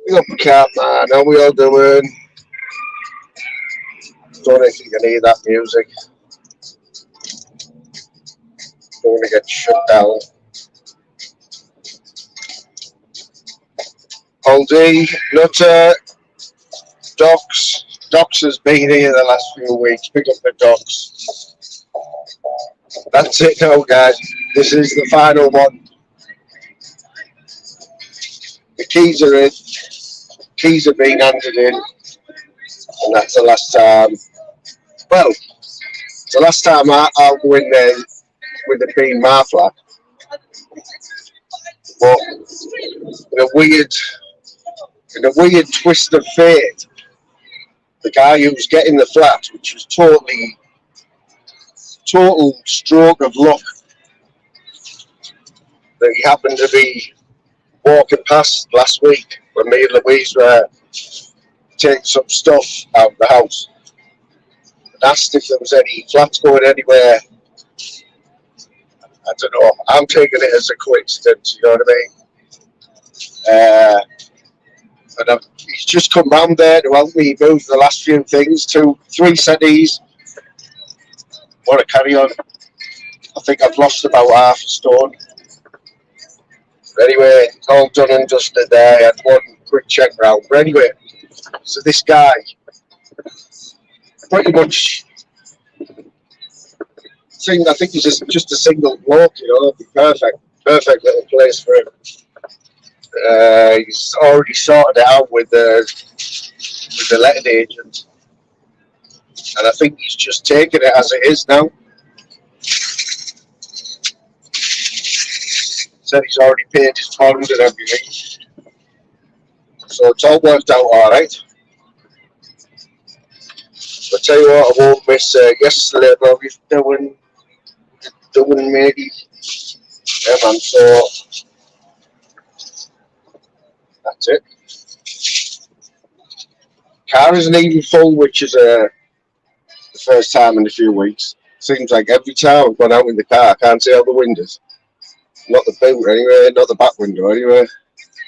Big up cat man, how we all doing? Don't know if you can hear that music. Don't want to get shut down. All day, Nutter, Docs. Docs has been here the last few weeks. Pick up the Docs. That's it now, guys. This is the final one. The keys are in. Keys are being handed in. And that's the last time. Well, it's the last time I'll go in there with it being my flat. But in a weird twist of fate, the guy who was getting the flat, which was total stroke of luck, that he happened to be walking past last week when me and Louise were taking some stuff out of the house, and asked if there was any flats going anywhere. I don't know. I'm taking it as a coincidence, you know what I mean? He's just come round there to help me move the last few things. 3 settees. Want to carry on? I think I've lost about half a stone. But anyway, it's all done and dusted there. I had one quick check round. But anyway, so this guy, pretty much, I think he's just a single bloke, you know, it'd be perfect little place for him. He's already sorted it out with the letting agent, and I think he's just taking it as it is now. Said he's already paid his bond and everything, so it's all worked out all right. I'll tell you what, I won't miss yesterday, but we're doing maybe, yeah man, so that's it. Car isn't even full, which is the first time in a few weeks. Seems like every time I've gone out in the car, I can't see out the windows. Not the boot anyway, not the back window anyway.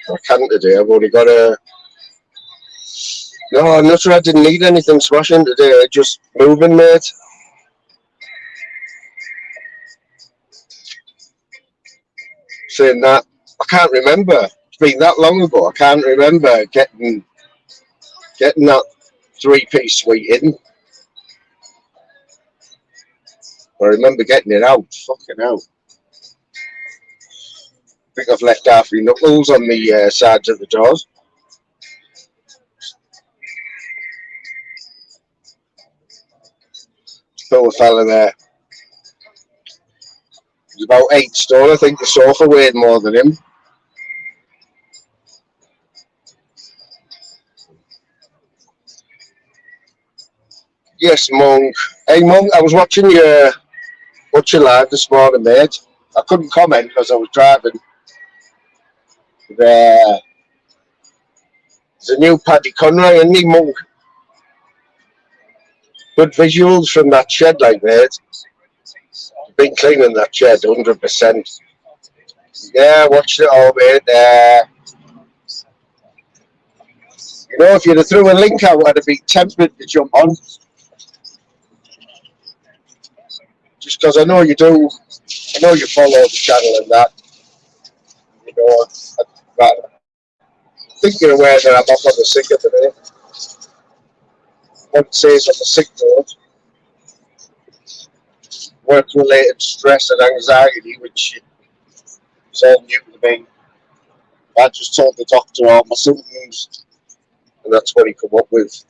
I can't today, I've only got a... No, I'm not sure I didn't need anything smashing today, just moving, mate. Saying that, I can't remember. It's been that long ago, I can't remember getting that 3-piece suite in. I remember getting it out, fucking hell. I think I've left half my knuckles on the sides of the doors. Still a fella there. He's about 8 stone. I think the sofa weighed more than him. Yes, Monk. Hey, Monk, I was watching your live this morning, mate. I couldn't comment because I was driving. There's a new Paddy Conroy, isn't he, Monk? Good visuals from that shed, like, mate. Been cleaning that shed, 100%. Yeah, watched it all, mate. You know, if you'd have threw a link out, I'd have been tempted to jump on. Just because I know you do. I know you follow the channel and that. You know, but I think you're aware that I'm up on the sick at the minute. One says on the sick note, work-related stress and anxiety, which is all new to me. I just told the doctor all my symptoms, and that's what he come up with.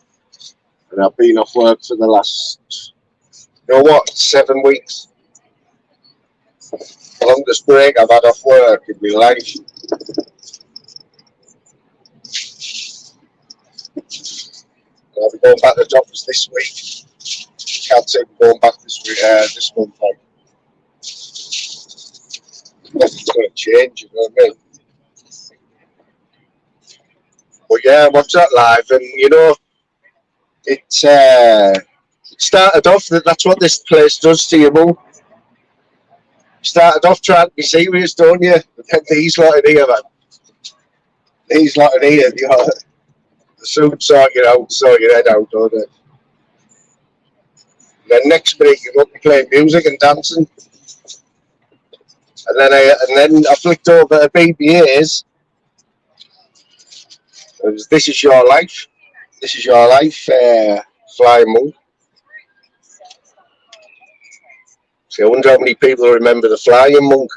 And I've been off work for the last, 7 weeks. The longest break I've had off work in my life. I'll be going back to the office this week. Can't say I'm going back this week, this month. Like, nothing's going to change, you know what I mean? But yeah, I watched that live, and you know, it started off that's what this place does to you, Mum. Started off trying to be serious, don't you? But then these lot in here, man. These lot in here, you know, the suit sort your head out, don't they? And then next minute you got me playing music and dancing. And then I flicked over to BBA's. It was This Is Your Life. This Is Your Life, Flying Monk. So I wonder how many people remember the Flying Monk.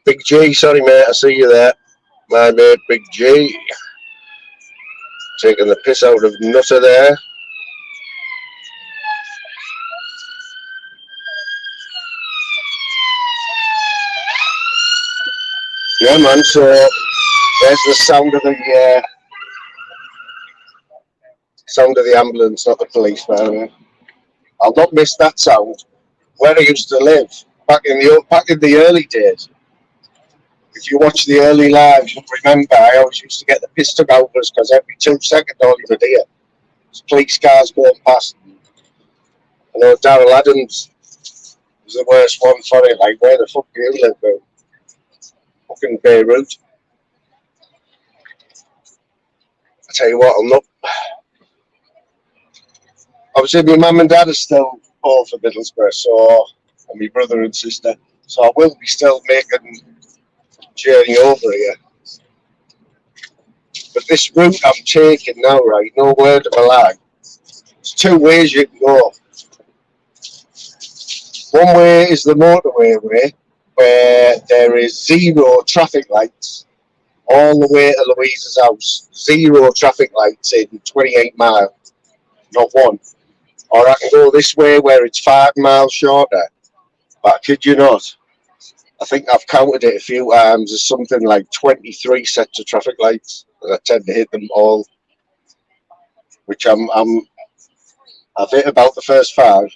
Big G, sorry mate, I see you there. My mate Big G. Taking the piss out of Nutter there. Yeah man, so there's the sound of the ambulance, not the police, by the way. I'll not miss that sound. Where I used to live back in the early days. If you watch the early lives, you'll remember I always used to get the piss took out of us because every 2 seconds all you would hear was police cars going past. I know Darrell Adams was the worst one for it. Like, where the fuck do you live, bro? Fucking Beirut. I tell you what, I'm not. Obviously, my mum and dad are still all for Middlesbrough, so, and my brother and sister, so I will be still making journey over here. But this route I'm taking now, right, no word of a lie, there's 2 ways you can go. One way is the motorway way, where there is 0 traffic lights all the way to Louisa's house. 0 traffic lights in 28 miles, not one. Or I can go this way where it's 5 miles shorter. But I kid you not, I think I've counted it a few times. There's something like 23 sets of traffic lights, and I tend to hit them all. Which I've hit about the first 5.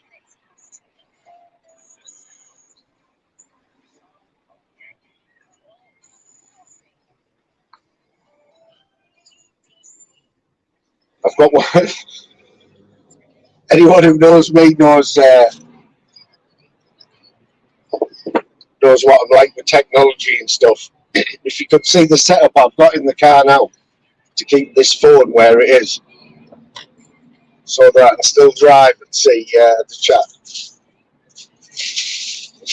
I've got one. Anyone who knows me knows what I'm like with technology and stuff. If you could see the setup I've got in the car now to keep this phone where it is, so that I can still drive and see the chat.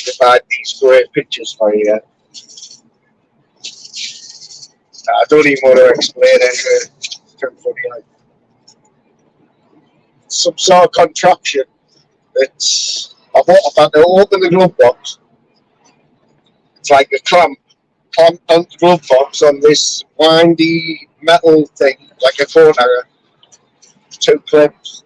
Provide these great pictures for you. I don't even want to explain it. It's too funny. Like, some sort of contraption. I've had to open the glove box. It's like a clamp on the glove box on this windy metal thing, like a phone hanger. 2 clips.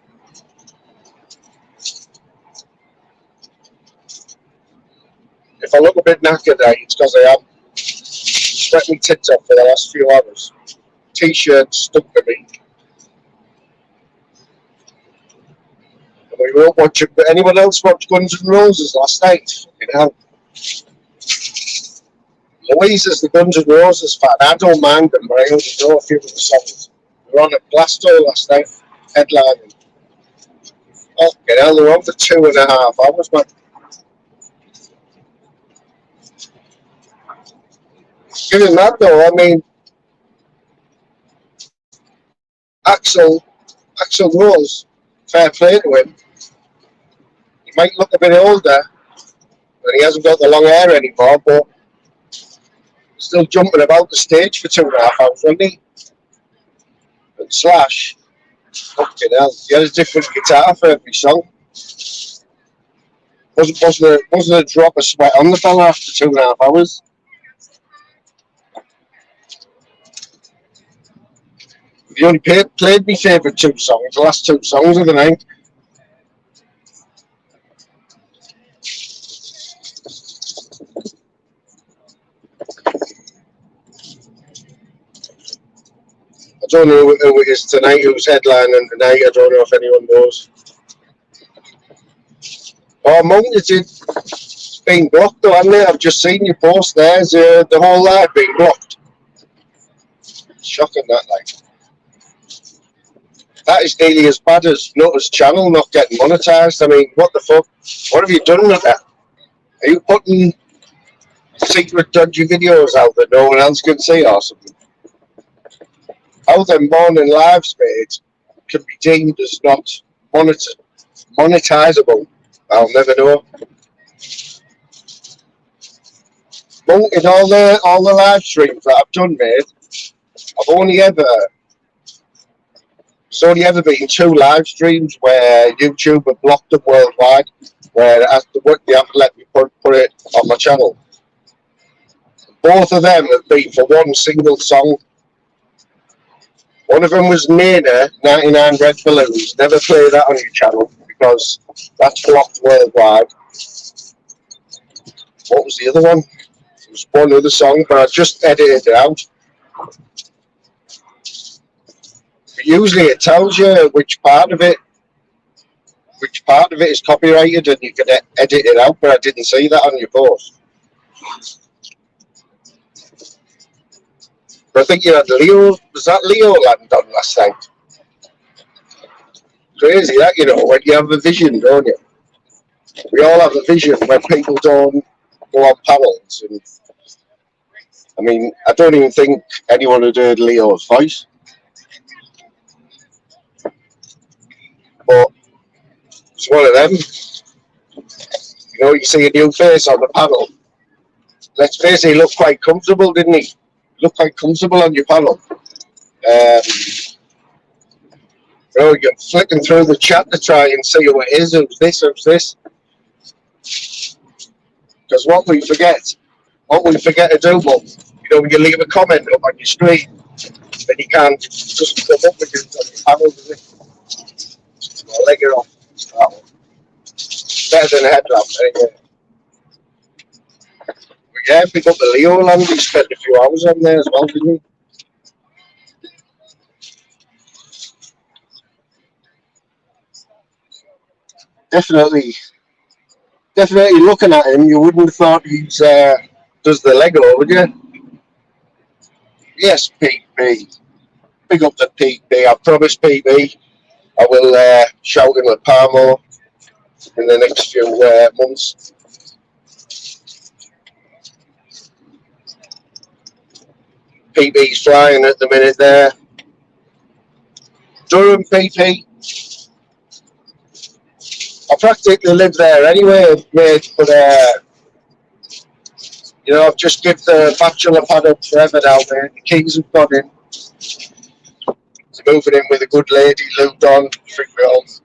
If I look a bit knackered, it's because I have sweat my tits off for the last few hours. T-shirt stuck to me. And we won't watch it. But anyone else watch Guns N' Roses last night? Fucking hell. Louisa's the Guns N' Roses fan. I don't mind them, but I only know a few of the songs. We were on at Glasgow last night, headlining. Fucking hell, they were on for 2.5 hours, man. Given that though, I mean, Axl Rose, fair play to him. He might look a bit older, and he hasn't got the long hair anymore, but still jumping about the stage for 2.5 hours, wasn't he? And Slash, fucking hell, he had a different guitar for every song. Wasn't a drop of sweat on the fella after 2.5 hours. He only played my favourite 2 songs, the last 2 songs of the night. don't know who it is tonight, who's headlining tonight. I don't know if anyone knows. Oh, Mountain, it's been blocked though, hasn't it? I've just seen your post there. The whole live being blocked. Shocking that, like. That is nearly as bad as Nutter's channel not getting monetised. I mean, what the fuck? What have you done with that? Are you putting secret dodgy videos out that no one else can see or something? How them morning lives made can be deemed as not monetisable? I'll never know. Well, in all the live streams that I've done, mate, I've only ever it's only ever been 2 live streams where YouTube have blocked them worldwide, where they haven't let me put it on my channel. Both of them have been for one single song. One of them was Nena, 99 Red Balloons. Never play that on your channel because that's blocked worldwide. What was the other one? It was one other song, but I just edited it out. But usually it tells you which part of it is copyrighted and you can edit it out, but I didn't see that on your post. But I think you had Leo, was that Leo Land on last night? Crazy that, you know, when you have a vision, don't you? We all have a vision when people don't go on panels. And I mean, I don't even think anyone had heard Leo's voice. But it's one of them. You know, you see a new face on the panel. Let's face it, he looked quite comfortable, didn't he? Looked quite comfortable on your panel. You know, you're flicking through the chat to try and see who it is, who's this. Because what we forget to do, Mum, you know, when you leave a comment up on your screen, then you can't just come up with it on your panel, does it? I'll leg it off. Better than a headlamp, anyway. But yeah, pick up the Leo Land, we spent a few hours on there as well, didn't we? Definitely looking at him, you wouldn't have thought he's does the Lego, would you? Yes, PB. Big up to PB. I promise PB I will shout him at Parmo in the next few months. PB's flying at the minute there. Durham PP. I practically live there anyway, mate, but you know, I've just given the bachelor pad up forever now, mate. The keys have gone in. He's moving in with a good lady, Lou Don. I think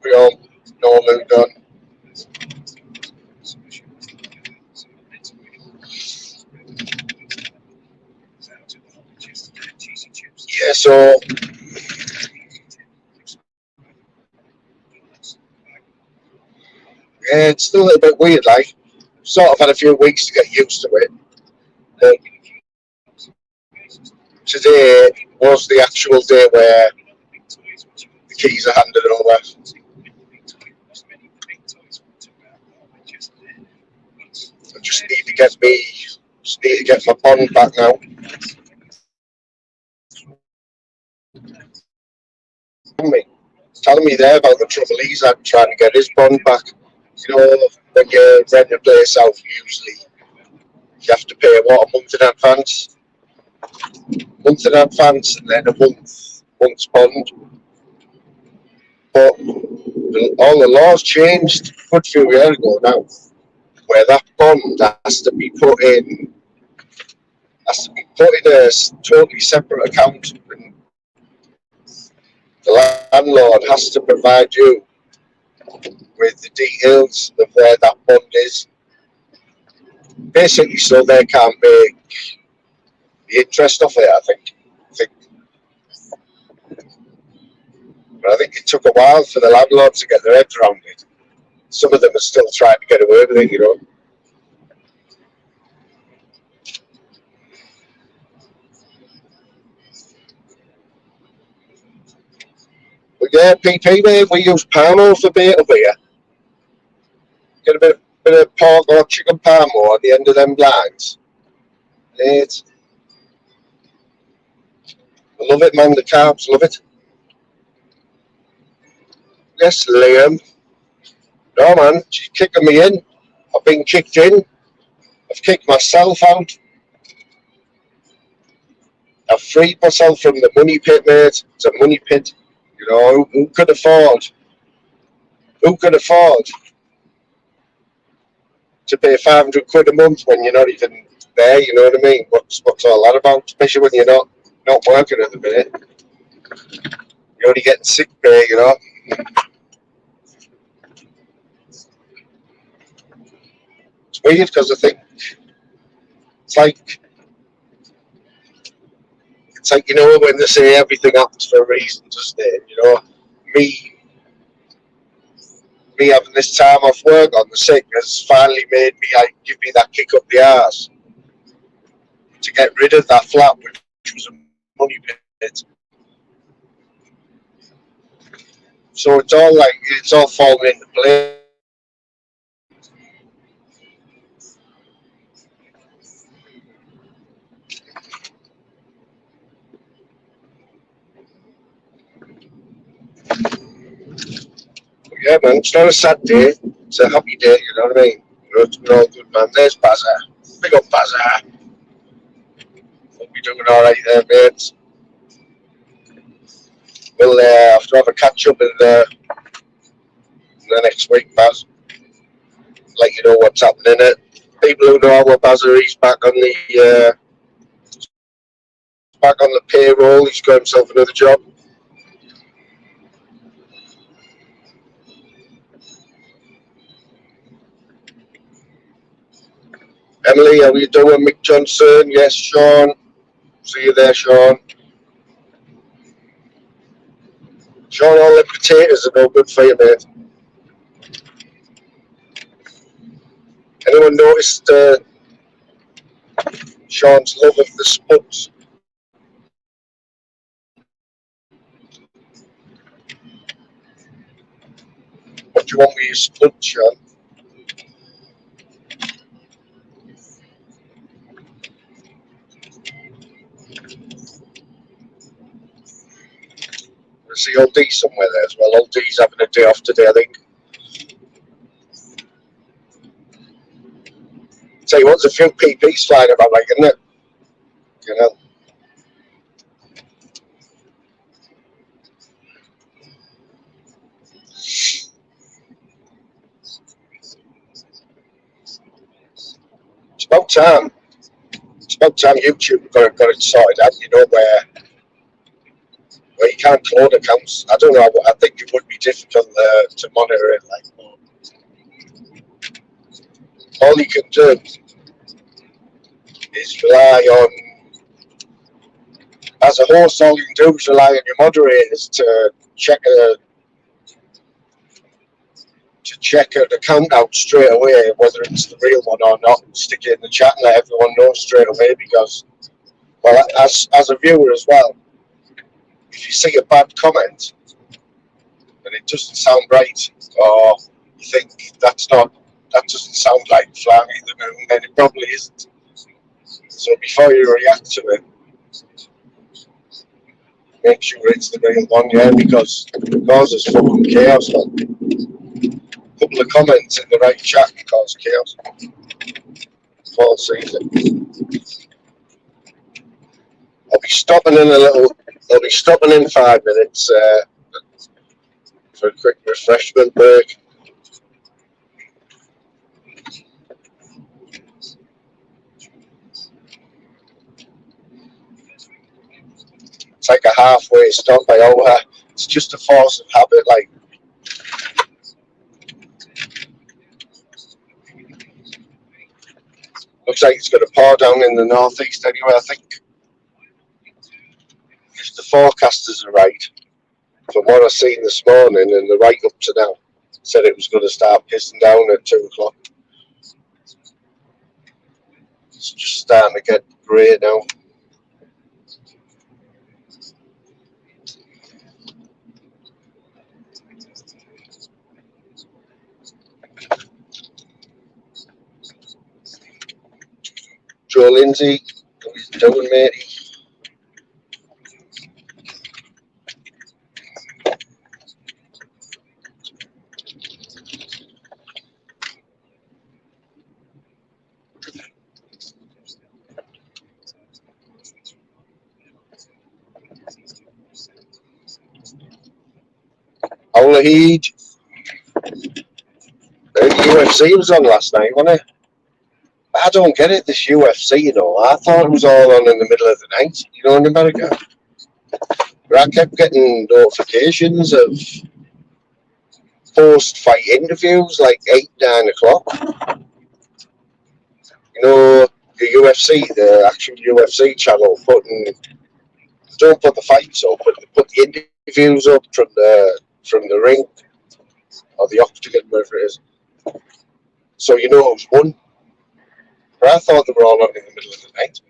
we all know Lou Don. Yeah, so yeah, it's still a little bit weird, like. Sort of had a few weeks to get used to it. Today was the actual day where the keys are handed over. I just need to get my bond back now. Telling me there about the trouble he's had trying to get his bond back. You know, when you rent a place out, usually you have to pay a month in advance, and then a month's bond. But all the laws changed a good few years ago now, where that bond has to be put in a totally separate account. And the landlord has to provide you with the details of where that bond is, basically, so they can't make the interest off it. I think, but I think it took a while for the landlord to get their heads around it. Some of them are still trying to get away with it, you know. Yeah, PP, mate. We use palm oil for bait over here. Get a bit of pork or chicken palm oil at the end of them blinds. Mate, I love it, man. The carbs love it. Yes, Liam. No, man. She's kicking me in. I've been kicked in. I've kicked myself out. I've freed myself from the money pit, mate. It's a money pit. You know, who could afford? Who could afford to pay 500 quid a month when you're not even there? You know what I mean? What's all that about? Especially when you're not working at the minute. You're only getting sick pay, you know. It's weird because I think it's like you know when they say everything happens for a reason, doesn't it? You know, me having this time off work on the sick has finally made me give me that kick up the arse to get rid of that flat, which was a money pit. So it's all falling into place. But yeah, man, it's not a sad day. It's a happy day. You know what I mean? We're all good, man. There's Bazza. Big up Bazza. Hope you're doing all right there, mate. We'll have to have a catch up in the next week, Baz. Let you know what's happening. People who know what Bazza, he's back on the payroll. He's got himself another job. Emily, how are you doing? Mick Johnson, yes, Sean. See you there, Sean. Sean, all the potatoes are no good for you, mate. Anyone noticed Sean's love of the spuds? What do you want with your spuds, Sean? I see old D somewhere there as well. Old D's having a day off today, I think. Tell you what, there's a few PPs flying about, like, isn't it? You know. It's about time. It's about time YouTube got it sorted out, you know, where you can't clone accounts. I don't know. I think it would be difficult to monitor it. Like, all you can do is rely on, as a host, all you can do is rely on your moderators to check an account out straight away, whether it's the real one or not, and stick it in the chat and let everyone know straight away. Because, well, as a viewer as well, if you see a bad comment and it doesn't sound right, or you think that doesn't sound like Flying the Moon, then it probably isn't. So before you react to it, make sure it's the real one, yeah, because it causes fucking chaos, man. A couple of comments in the right chat can cause chaos. Fall season. I'll be stopping in a little. I'll be stopping in 5 minutes for a quick refreshment break. It's like a halfway stop by over. It's just a force of habit, like. Looks like it's going to pour down in the northeast anyway, I think. If the forecasters are right, from what I've seen this morning and the right up to now, said it was going to start pissing down at 2 o'clock. It's just starting to get grey now. Joe Lindsay, what he's doing, matey. Al-Lahid. The UFC was on last night, wasn't it? I don't get it, this UFC, you know. I thought it was all on in the middle of the night, you know, in America. But I kept getting notifications of post-fight interviews like 8, 9 o'clock. You know, the UFC, the actual UFC channel, don't put the fights up, but they put the interviews up from the ring or the octagon, wherever it is. So you know it was one. But I thought they were all on in the middle of the night.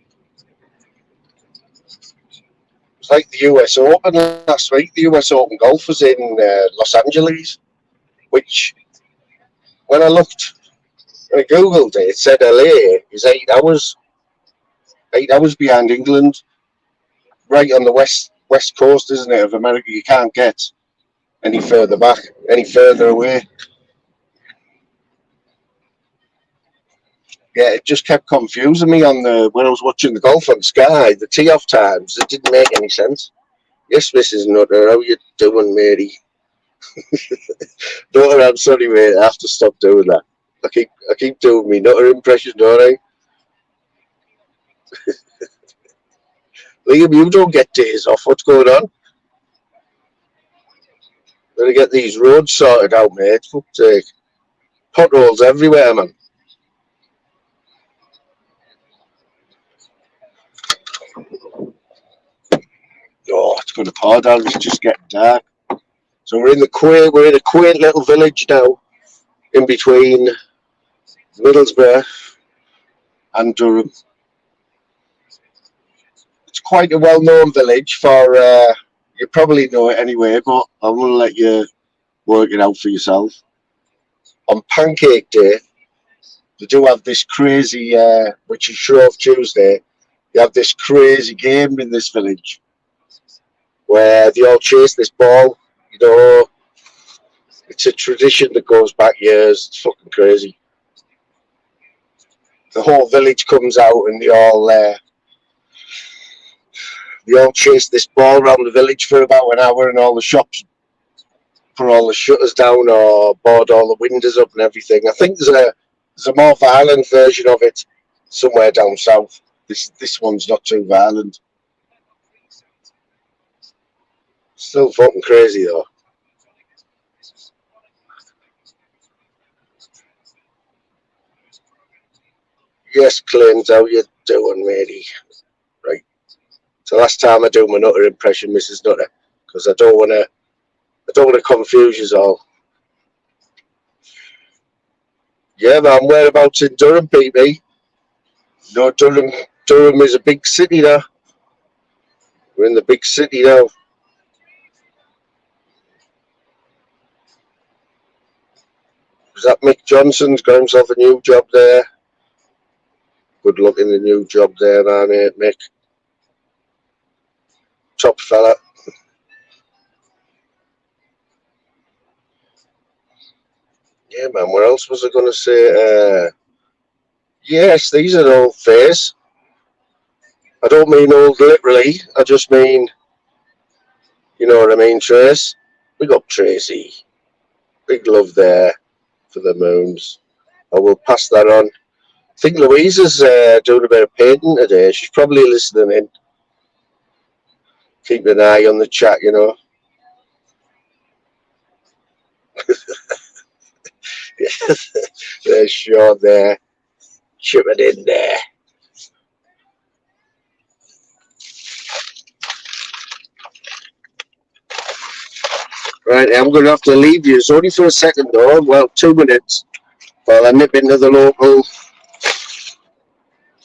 It was like the US Open last week. The US Open golf was in Los Angeles, which when I Googled it, it said LA is 8 hours behind England, right on the west coast, isn't it, of America? You can't get any further back, any further away. Yeah, it just kept confusing me when I was watching the golf on Sky. The tee-off times, it didn't make any sense. Yes, Mrs. Nutter, how you doing, matey? Nutter, I'm sorry, mate. I have to stop doing that. I keep doing me Nutter impression, don't I? Liam, you don't get days off. What's going on? Gotta get these roads sorted out, mate. Fuck's sake. Potholes everywhere, man. Oh, it's going to pour down. It's just getting dark. So we're in a quaint little village now, in between Middlesbrough and Durham. It's quite a well-known village for. You probably know it anyway, but I'm going to let you work it out for yourself. On Pancake Day, they do have this crazy, which is Shrove Tuesday. They have this crazy game in this village where they all chase this ball. You know, it's a tradition that goes back years. It's fucking crazy. The whole village comes out and they all chase this ball around the village for about an hour, and all the shops put all the shutters down or board all the windows up and everything. I think there's a more violent version of it somewhere down south. This one's not too violent. Still fucking crazy though. Yes, Clint, how you doing, matey? Right. So last time I do my Nutter impression, Mrs. Nutter, because I don't want to confuse you all. Yeah, man, whereabouts in Durham, PB? No, Durham is a big city now. We're in the big city now. Is that Mick Johnson's got himself a new job there? Good luck in the new job there, man, Mick. Top fella. Yeah, man, what else was I going to say? Yes, these are old face. I don't mean old literally. I just mean, you know what I mean, Trace? Big up Tracy. Big love there for the moons. I will pass that on. I think Louise is doing a bit of painting today. She's probably listening in. Keeping an eye on the chat, you know. There's Sean there. Chipping in there. Right, I'm going to have to leave you. It's only for a second, though. Well, 2 minutes. While I nip into the local.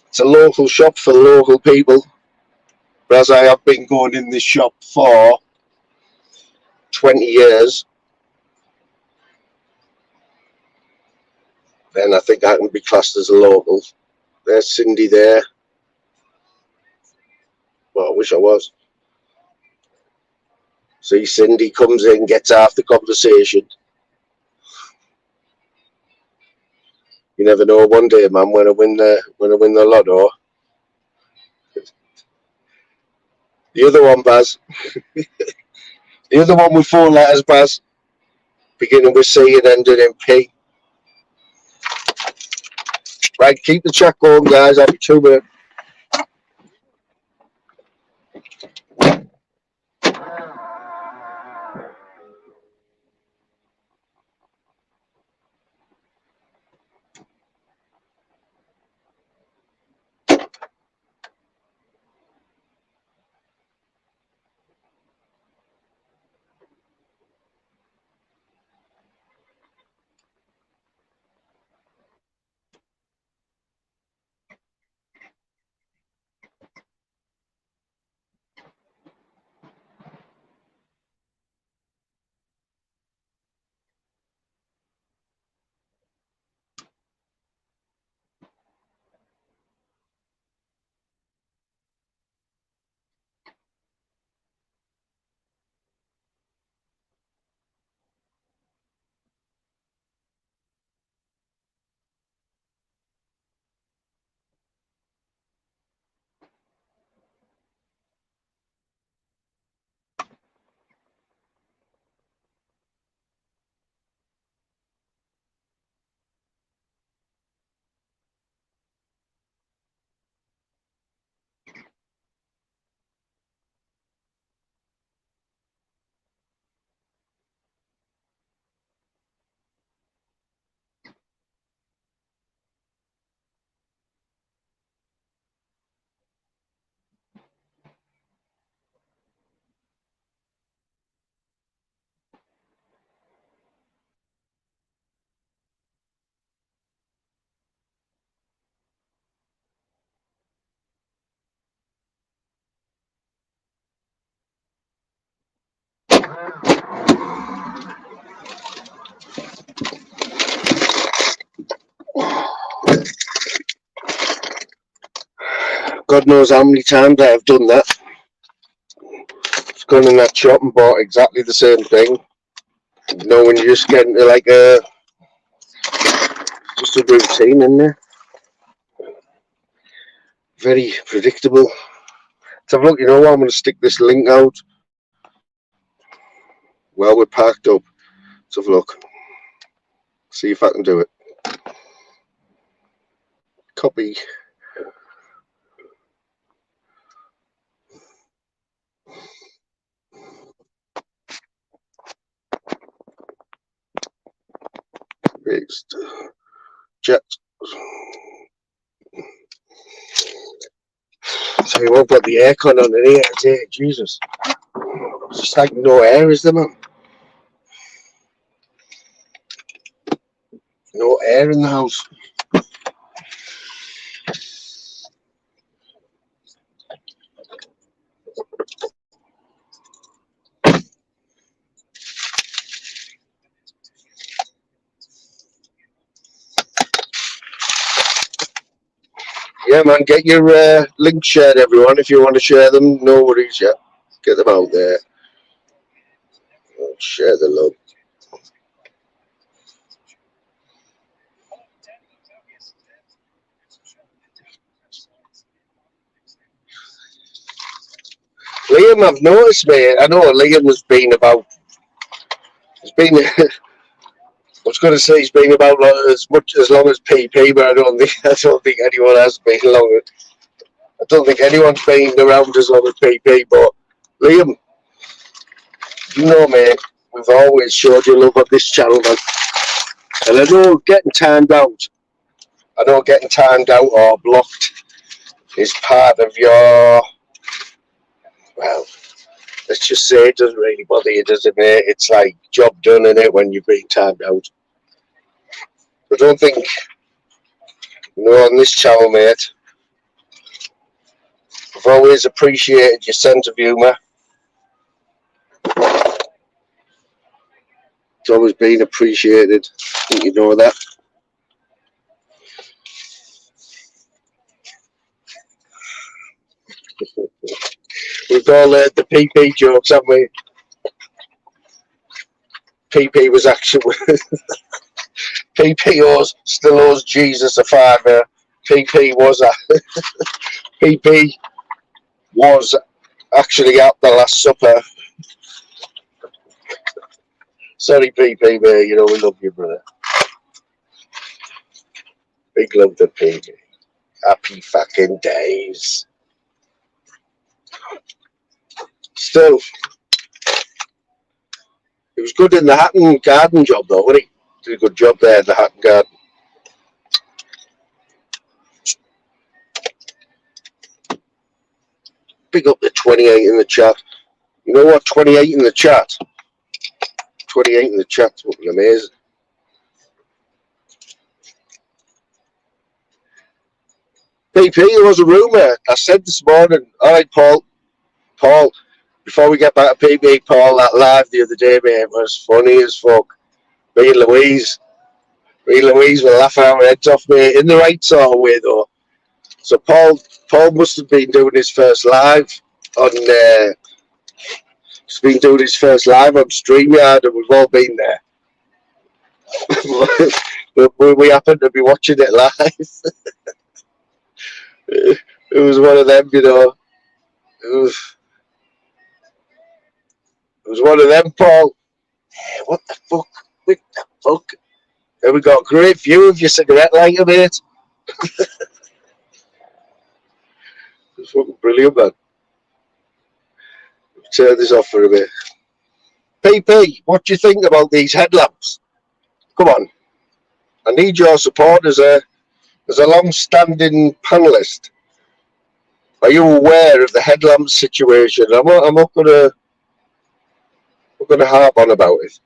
It's a local shop for the local people. But as I have been going in this shop for 20 years, then I think I can be classed as a local. There's Cindy there. Well, I wish I was. See, Cindy comes in, gets half the conversation. You never know. One day, man, when I win the lotto. The other one, Baz. The other one with 4 letters, Baz. Beginning with C and ending in P. Right, keep the chat going, guys. I'll be 2 minutes. God knows how many times I have done that. It's gone in that shop and bought exactly the same thing. You know, when you just get into like just a routine in there. Very predictable. Let's have a look. You know what? I'm going to stick this link out while we're parked up. Let's have a look. See if I can do it. Copy. Paste. Jet. So you won't got the aircon on in here today. Jesus. It's just like no air, is there, man? No air in the house. Yeah, man, get your links shared, everyone. If you want to share them, no worries, yeah. Get them out there. Share the love. Liam, I've noticed, mate. I know Liam has been about. He's been. I was going to say he's been about as long as PP, but I don't think anyone has been longer. I don't think anyone's been around as long as PP. But Liam, you know, mate, we've always showed you love on this channel, man. And I know getting timed out or blocked is part of your. Well, let's just say it doesn't really bother you, does it, mate? It's like job done, innit, when you've been timed out. I don't think, on this channel, mate, I've always appreciated your sense of humour. It's always been appreciated. I think you know that. We've all heard the PP jokes, haven't we? PP was actually PP still owes Jesus a fiver. PP was PP was actually at the Last Supper. Sorry, PP, mate. You know we love you, brother. Big love to PP. Happy fucking days. Still, he was good in the Hatton Garden job, though, wasn't he? Did a good job there in the Hatton Garden. Big up the 28 in the chat. You know what? 28 in the chat. 28 in the chat would be amazing. PP, there was a rumour. I said this morning, all right, Paul, before we get back to PP, Paul, that live the other day, mate, was funny as fuck. Me and Louise will laugh our heads off, mate, in the right sort of way, though. So Paul must have been doing his first live on, he's been doing his first live on StreamYard, and we've all been there. we happened to be watching it live. It was one of them, you know. It was one of them, Paul. Hey, what the fuck? What the fuck? And we got a great view of your cigarette lighter, mate. It's fucking brilliant, man. Turn this off for a bit. PP, what do you think about these headlamps? Come on. I need your support as a long-standing panellist. Are you aware of the headlamp situation? I'm not gonna harp on about it.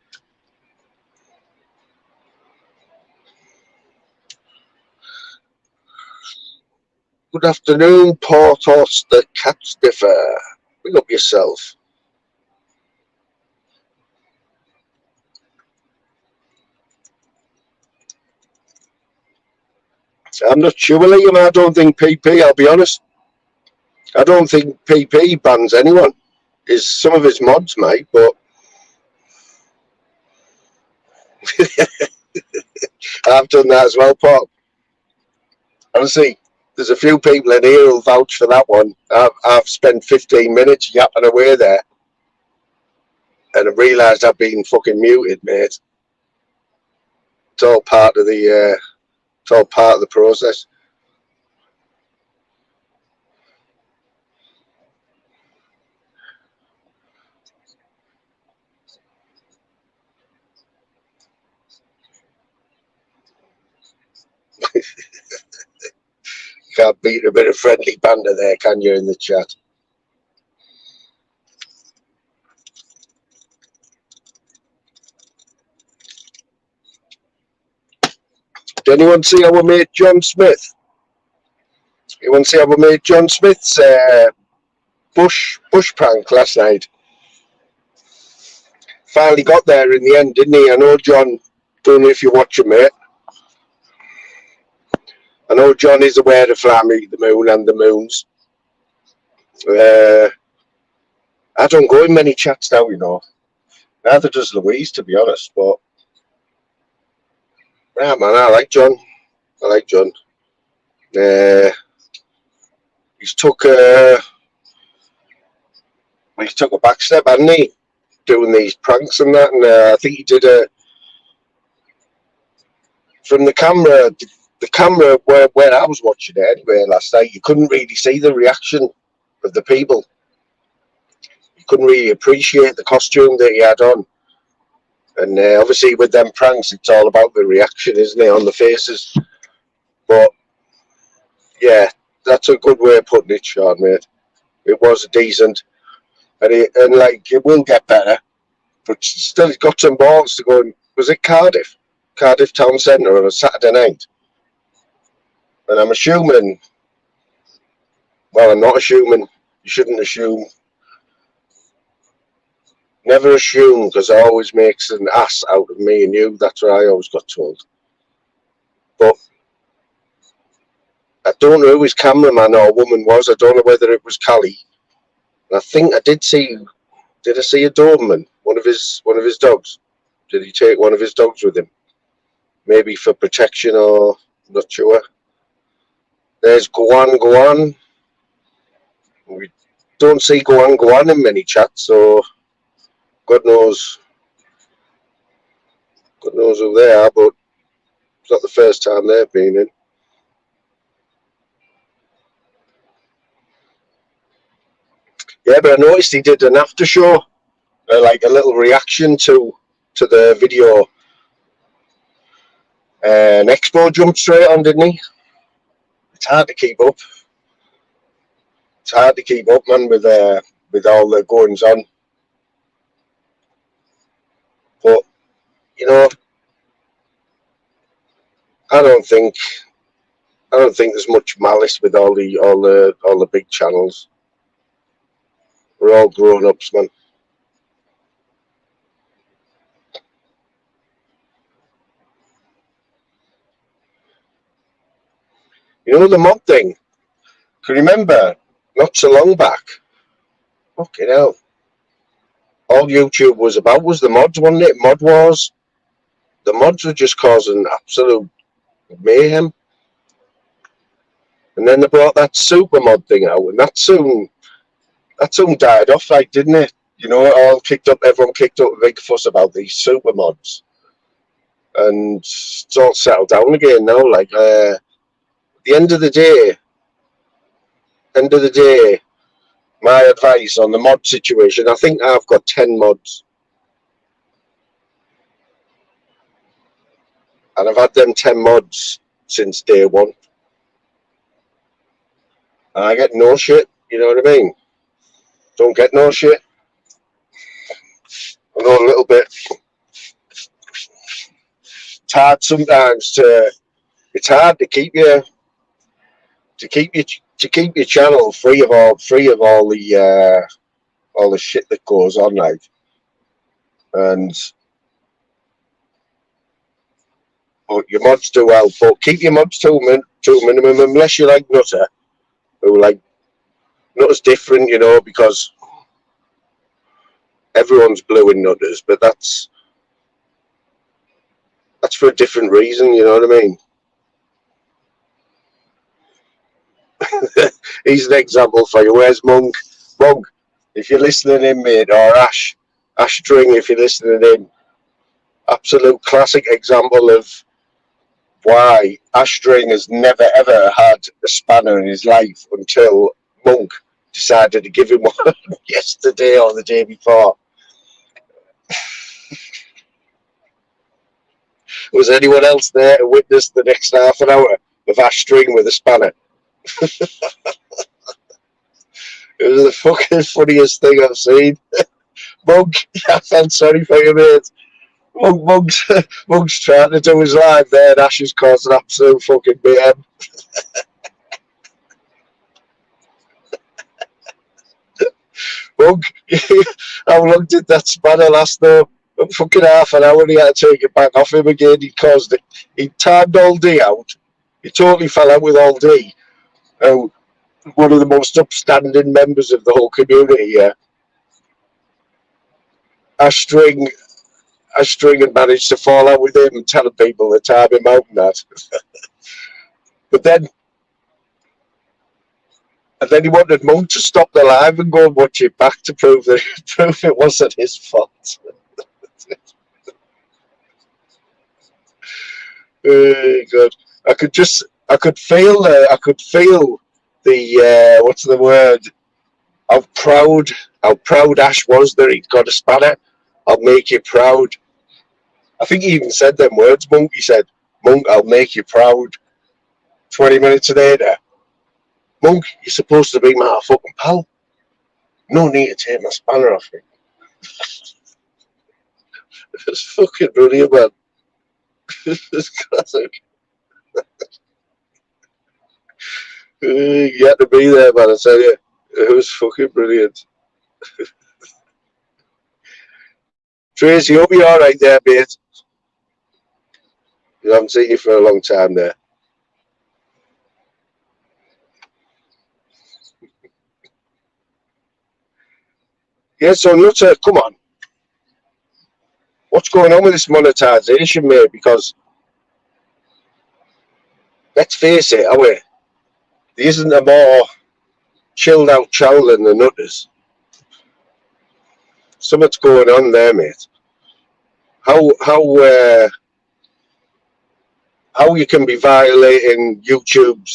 Good afternoon, Portos the Cat Sniffer. Bring up yourself. I'm not sure, Liam. I don't think PP, I'll be honest. I don't think PP bans anyone. Some of his mods, mate, but I've done that as well, Paul. Honestly, there's a few people in here who'll vouch for that one. I've spent 15 minutes yapping away there, and I've realised I've been fucking muted, mate. It's all part of the process. Can't beat a bit of friendly banter there, can you, in the chat? Did anyone see our mate John Smith? Anyone see our mate John Smith's bush prank last night? Finally got there in the end, didn't he? I know John, don't know if you're watching, mate. I know John is aware of Flammy, the moon and the moons. I don't go in many chats now, you know. Neither does Louise, to be honest, but yeah, man, I like John. He's took a back step, hasn't he? Doing these pranks and that, and I think he did from the camera where I was watching it anyway last night. You couldn't really see the reaction of the people. You couldn't really appreciate the costume that he had on, and obviously with them pranks, it's all about the reaction, isn't it, on the faces? But yeah, that's a good way of putting it, Sean, mate. It was decent, and like it will get better, but still, he's got some balls to go. Was it Cardiff Town Centre on a Saturday night? And I'm assuming, well, I'm not assuming. You shouldn't assume. Never assume, because it always makes an ass out of me and you. That's what I always got told. But I don't know who his cameraman or woman was. I don't know whether it was Callie. And I think I did see. Did I see a Doberman? One of his dogs. Did he take one of his dogs with him? Maybe for protection, or I'm not sure. There's Guan. We don't see Guan in many chats, so God knows who they are. But it's not the first time they've been in. Yeah, but I noticed he did an after show, like a little reaction to the video. And Expo jumped straight on, didn't he? It's hard to keep up. It's hard to keep up, man, with all the goings on. But you know, I don't think there's much malice with all the big channels. We're all grown ups, man. You know the mod thing? Can you remember not so long back? Fucking hell. All YouTube was about was the mods, wasn't it? Mod wars. The mods were just causing absolute mayhem. And then they brought that super mod thing out, and that soon died off, like, didn't it? You know, everyone kicked up a big fuss about these super mods. And it's all settled down again now. Like, the end of the day, my advice on the mod situation, I think I've got 10 mods. And I've had them 10 mods since day one. And I get no shit, you know what I mean? Don't get no shit. I know a little bit. It's hard sometimes it's hard to keep your channel free of all the shit that goes on, like. And but your mods do well, but keep your mods to a minimum, unless you like Nutter, who like Nutter's different, you know, because everyone's blue in Nutters, but that's for a different reason, you know what I mean? He's an example for you. Where's Monk? Monk, if you're listening in, mate, or Ash String, if you're listening in, absolute classic example of why Ash String has never ever had a spanner in his life until Monk decided to give him one yesterday or the day before. Was anyone else there to witness the next half an hour of Ash String with a spanner? It was the fucking funniest thing I've seen. Monk, I felt sorry for you, mate. Monk's trying to do his live there, and Ash has caused an absolute fucking mayhem. Monk, how long did that spanner last though? Fucking half an hour, and he had to take it back off him again. He caused it. He timed all D out. He totally fell out with all D. One of the most upstanding members of the whole community here. Ash String had managed to fall out with him and telling people to time him out and that. But then he wanted Monk to stop the live and go and watch it back to prove it wasn't his fault. God, I could feel the what's the word? How proud Ash was that he'd got a spanner. I'll make you proud. I think he even said them words, Monk. He said, Monk, I'll make you proud. 20 minutes later, Monk, you're supposed to be my fucking pal. No need to take my spanner off me. It's fucking brilliant, man. It's classic. You had to be there, man, I tell you. It was fucking brilliant. Tracy, hope you're alright there, mate. I haven't seen you for a long time there. Yeah, so Nutter, come on. What's going on with this monetisation, mate? Because let's face it, there isn't a more chilled out channel than the Nutters. Something's going on there, mate. How you can be violating YouTube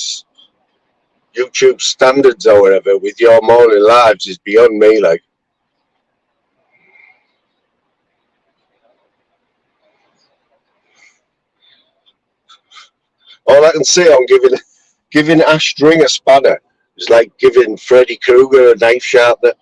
standards or whatever with your morning lives is beyond me. Like, all I can say on giving Ash String a spanner is like giving Freddy Krueger a knife sharpener.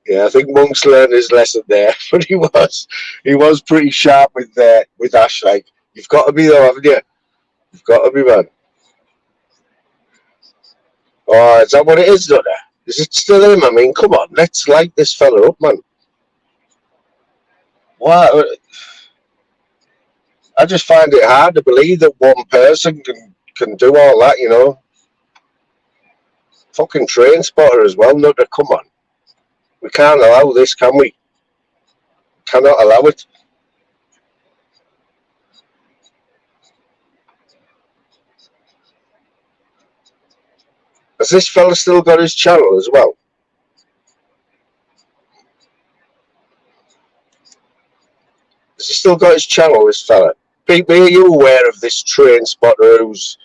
Yeah, I think Monk's learned his lesson there, but he was pretty sharp with Ash. Like, you've got to be though, haven't you? You've got to be, man. Oh, is that what it is, Donna? Is it still him? I mean, come on, let's light this fella up, man. Wow, I just find it hard to believe that one person can do all that. Fucking train spotter as well. Not to come on. We can't allow this, can we? Cannot allow it. Has this fella still got his channel as well? Has he still got his channel, this fella? Pete, are you aware of this train spotter who's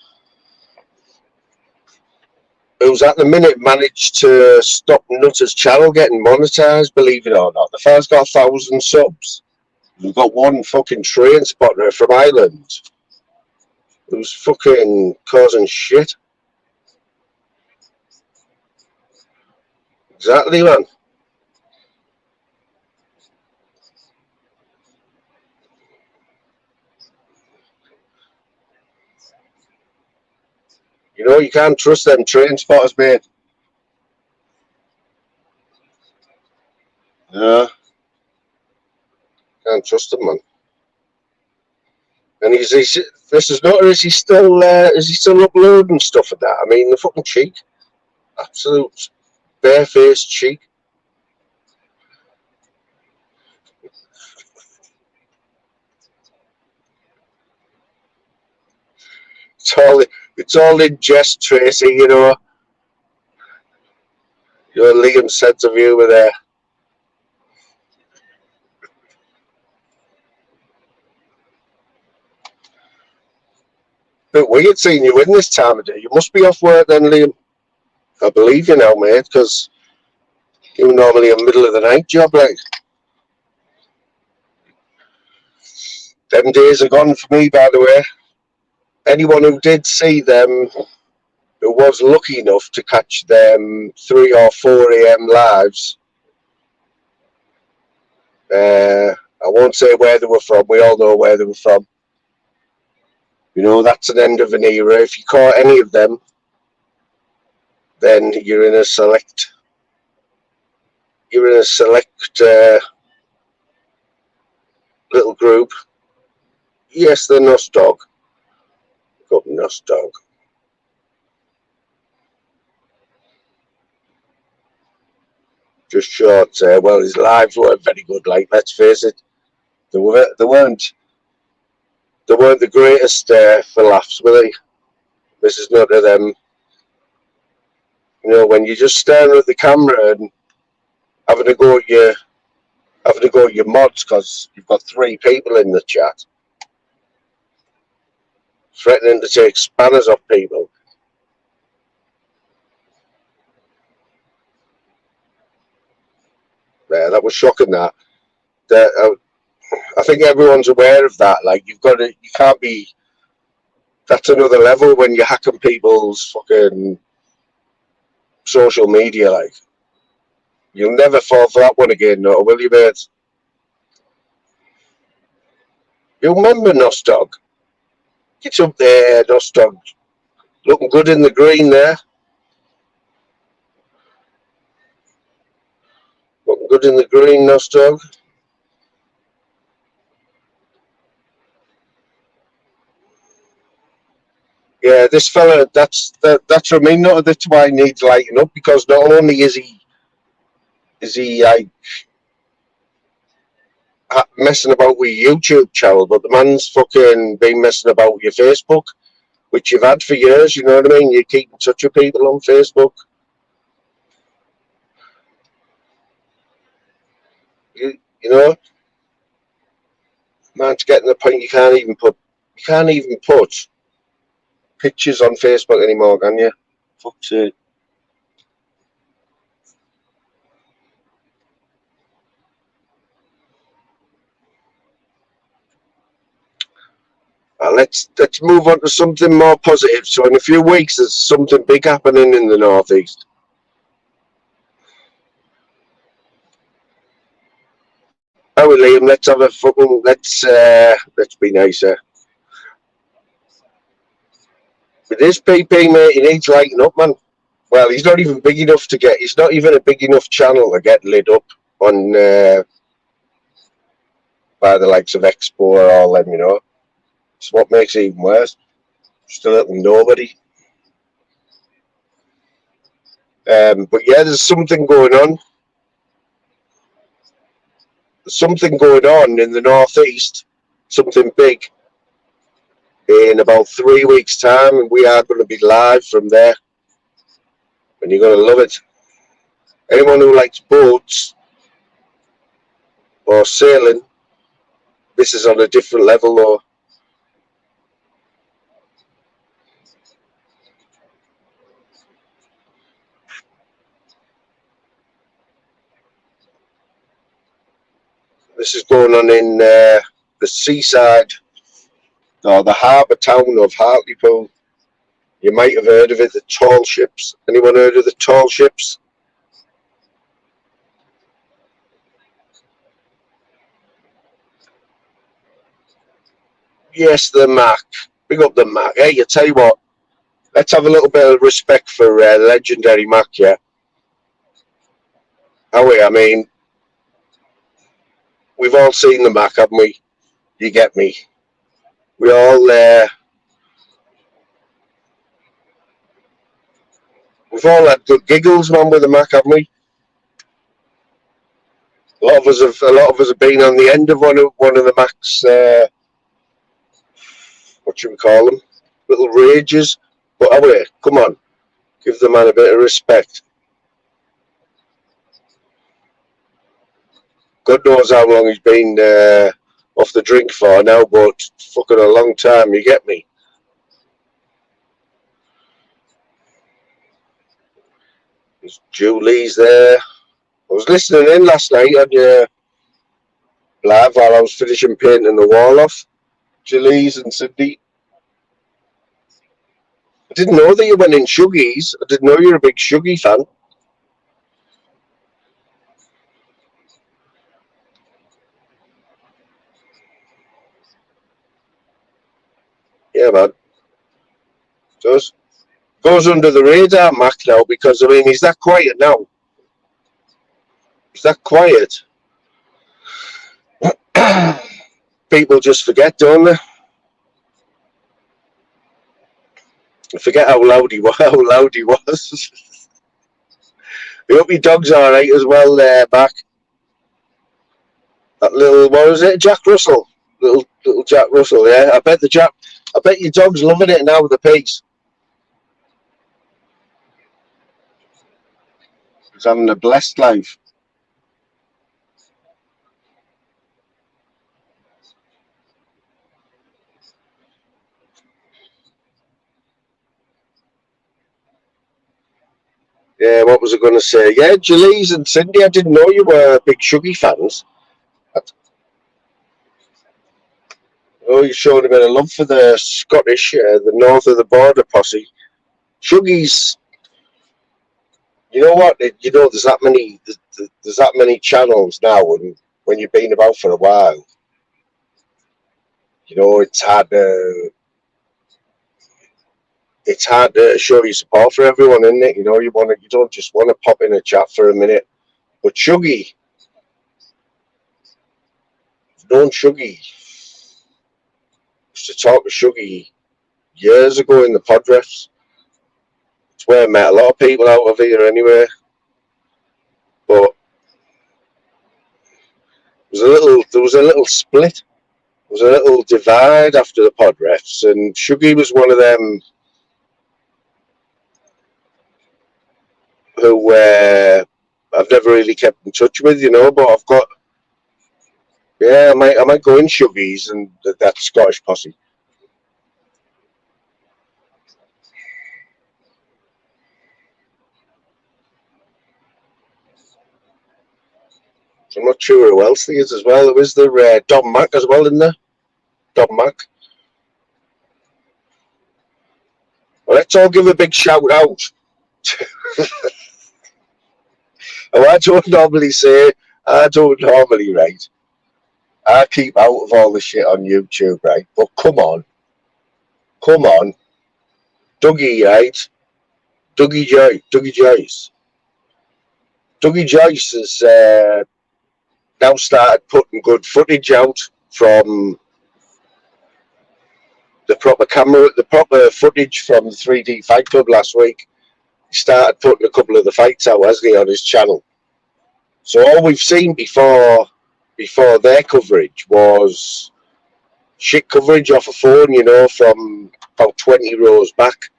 at the minute managed to stop Nutter's channel getting monetized, believe it or not? The fella's got 1,000 subs. We've got one fucking train spotter from Ireland who's fucking causing shit. Exactly, man. You can't trust them train spotters, mate. Yeah. Can't trust him, man. And this is not, is he still uploading stuff at that? I mean, the fucking cheek. Absolute barefaced cheek. It's all in jest, Tracy, Your Liam's sense of humour there. Bit weird seeing you in this time of day. You must be off work then, Liam. I believe you now, mate, because you're normally a middle of the night job, like. Them days are gone for me, by the way. Anyone who did see them, who was lucky enough to catch them 3 or 4 a.m. lives, I won't say where they were from. We all know where they were from. That's an end of an era. If you caught any of them, then you're in a select little group. Yes, they're Nuss Dog. Got Nuss Dog. Just short. Well, his lives weren't very good. Like, let's face it, they weren't the greatest for laughs, were they? This is not of them. When you're just staring at the camera and having to go at your mods because you've got 3 people in the chat, threatening to take spanners off people. Yeah, that was shocking. That I think everyone's aware of that. Like, you can't be. That's another level when you're hacking people's fucking social media, like. You'll never fall for that one again, no, will you, mate? You remember Nostog? Get up there, Nostog. Looking good in the green there. Looking good in the green, Nostog. Yeah, this fella, that's what I mean. That's why he needs lighting up, because not only is he like messing about with your YouTube channel, but the man's fucking been messing about with your Facebook, which you've had for years. You know what I mean? You keep in touch with people on Facebook. You know, man's getting the point. You can't even put pictures on Facebook anymore, can you? Fuck's sake. Let's move on to something more positive. So in a few weeks, there's something big happening in the northeast. Oh, Liam, let's have a fucking let's be nicer. With this PP, mate, he needs lighting up, man. Well, he's not even big enough to get. He's not even a big enough channel to get lit up on by the likes of Expo or all them. You know, it's what makes it even worse. Just a little nobody. But yeah, there's something going on. There's something going on in the northeast. Something big. In about 3 weeks' time, and we are going to be live from there. And you're going to love it. Anyone who likes boats or sailing, this is on a different level, though. This is going on in the seaside, or the harbour town of Hartlepool. You might have heard of it, the tall ships. Anyone heard of the tall ships? Yes, the Mac. Big up the Mac. Hey, I tell you what, let's have a little bit of respect for legendary Mac, yeah? I mean, we've all seen the Mac, haven't we? You get me. We all, we've all had good giggles, man, with the Mac, haven't we? A lot of us have been on the end of one of the Mac's, what should we call them? Little rages. But anyway, come on, give the man a bit of respect. God knows how long he's been off the drink for now, but fucking a long time, you get me? There's Julie's there. I was listening in last night on your live while I was finishing painting the wall off. Julie's and Cindy. I didn't know that you went in Shuggies. I didn't know you're a big Shuggy fan. Yeah, man. Does. Goes under the radar, Mac, now, because, I mean, he's that quiet now. He's that quiet. People just forget, don't they? Forget how loud he was. How loud he was. I hope your dog's all right as well. There, back. That little, what was it? Jack Russell. Little Jack Russell. Yeah, I bet your dog's loving it now with the piece. He's having a blessed life. Yeah, what was I going to say? Yeah, Julie's and Cindy, I didn't know you were big Shuggy fans. Oh, you're showing a bit of love for the Scottish, the north of the border posse. Shuggy's You know what? There's that many. There's that many channels now, and when you've been about for a while, it's hard. It's hard to show your support for everyone, isn't it? You don't just want to pop in a chat for a minute. But Shuggy, known Shuggy, used to talk to Shuggy years ago in the pod refs. It's where I met a lot of people out of here anyway. But there was a little split. There was a little divide after the pod refs, and Shuggy was one of them who I've never really kept in touch with, but I've got, yeah, I might go in Shuggies and that Scottish posse. So I'm not sure who else there is as well. There was the Dom Mac as well in there. Dom Mac. Well, let's all give a big shout out. Oh, I don't normally write. I keep out of all the shit on YouTube, right? But come on, Dougie, right? Dougie Joyce. Dougie Joyce has now started putting good footage out from the proper footage from the 3D Fight Club last week. He started putting a couple of the fights out, hasn't he, on his channel? So all we've seen before their coverage was shit coverage off a phone, from about 20 rows back.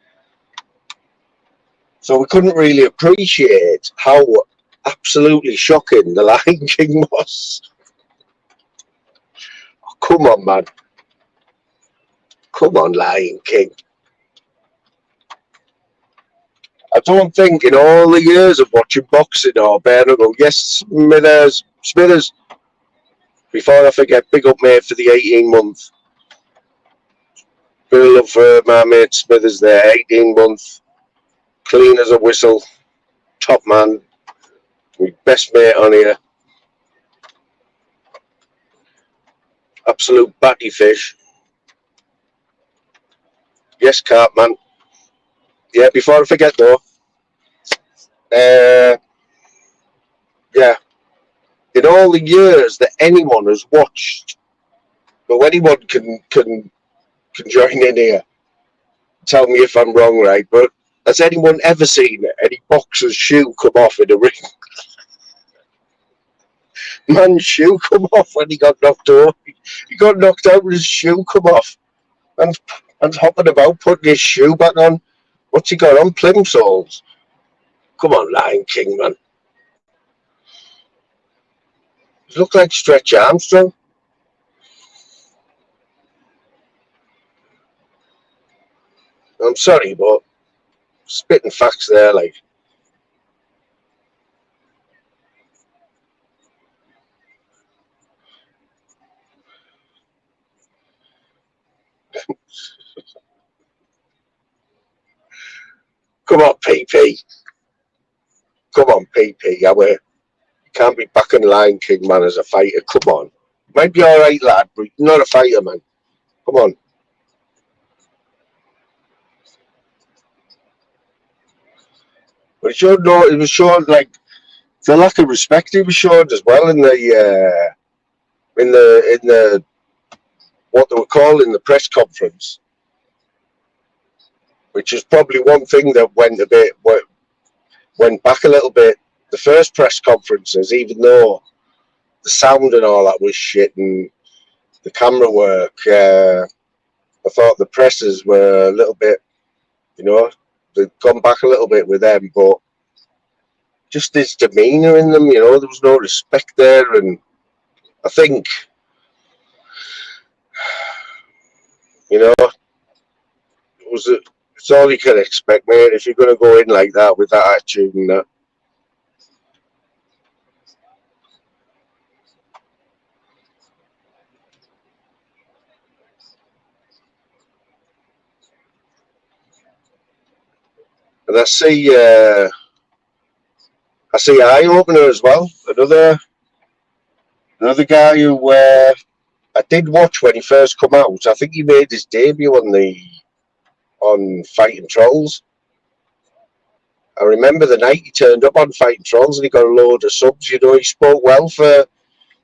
So we couldn't really appreciate how absolutely shocking the Lion King was. Oh, come on, man. Come on, Lion King. I don't think in all the years of watching boxing or bare knuckle, yes, Smithers, before I forget, big up mate for the 18-month. Bit of love for my mate Smithers there, 18-month, clean as a whistle, top man, my best mate on here. Absolute batty fish. Yes, Cartman. Yeah, before I forget though, yeah, in all the years that anyone has watched, well, anyone can join in here. Tell me if I'm wrong, right? But has anyone ever seen any boxer's shoe come off in a ring? Man's shoe come off when he got knocked over. He got knocked out and his shoe come off. And hopping about, putting his shoe back on. What's he got on? Plimsolls. Come on, Lion King, man. He looked like Stretch Armstrong. I'm sorry, but spitting facts there, like. Come on, PP. Come on, PP. You can't be backing Lion King, man, as a fighter. Come on. Might be all right, lad, but you're not a fighter, man. Come on. But it was shown like the lack of respect he was shown as well in the what they were calling the press conference, which is probably one thing that went back a little bit. The first press conferences, even though the sound and all that was shit and the camera work, I thought the presses were a little bit, they'd gone back a little bit with them, but just his demeanour in them, there was no respect there, and I think, it's all you can expect, mate, if you're going to go in like that with that attitude and that. And I see I see Eye Opener as well. Another guy who I did watch when he first come out. I think he made his debut on Fighting Trolls. I remember the night he turned up on Fighting Trolls and he got a load of subs. You know, he spoke well for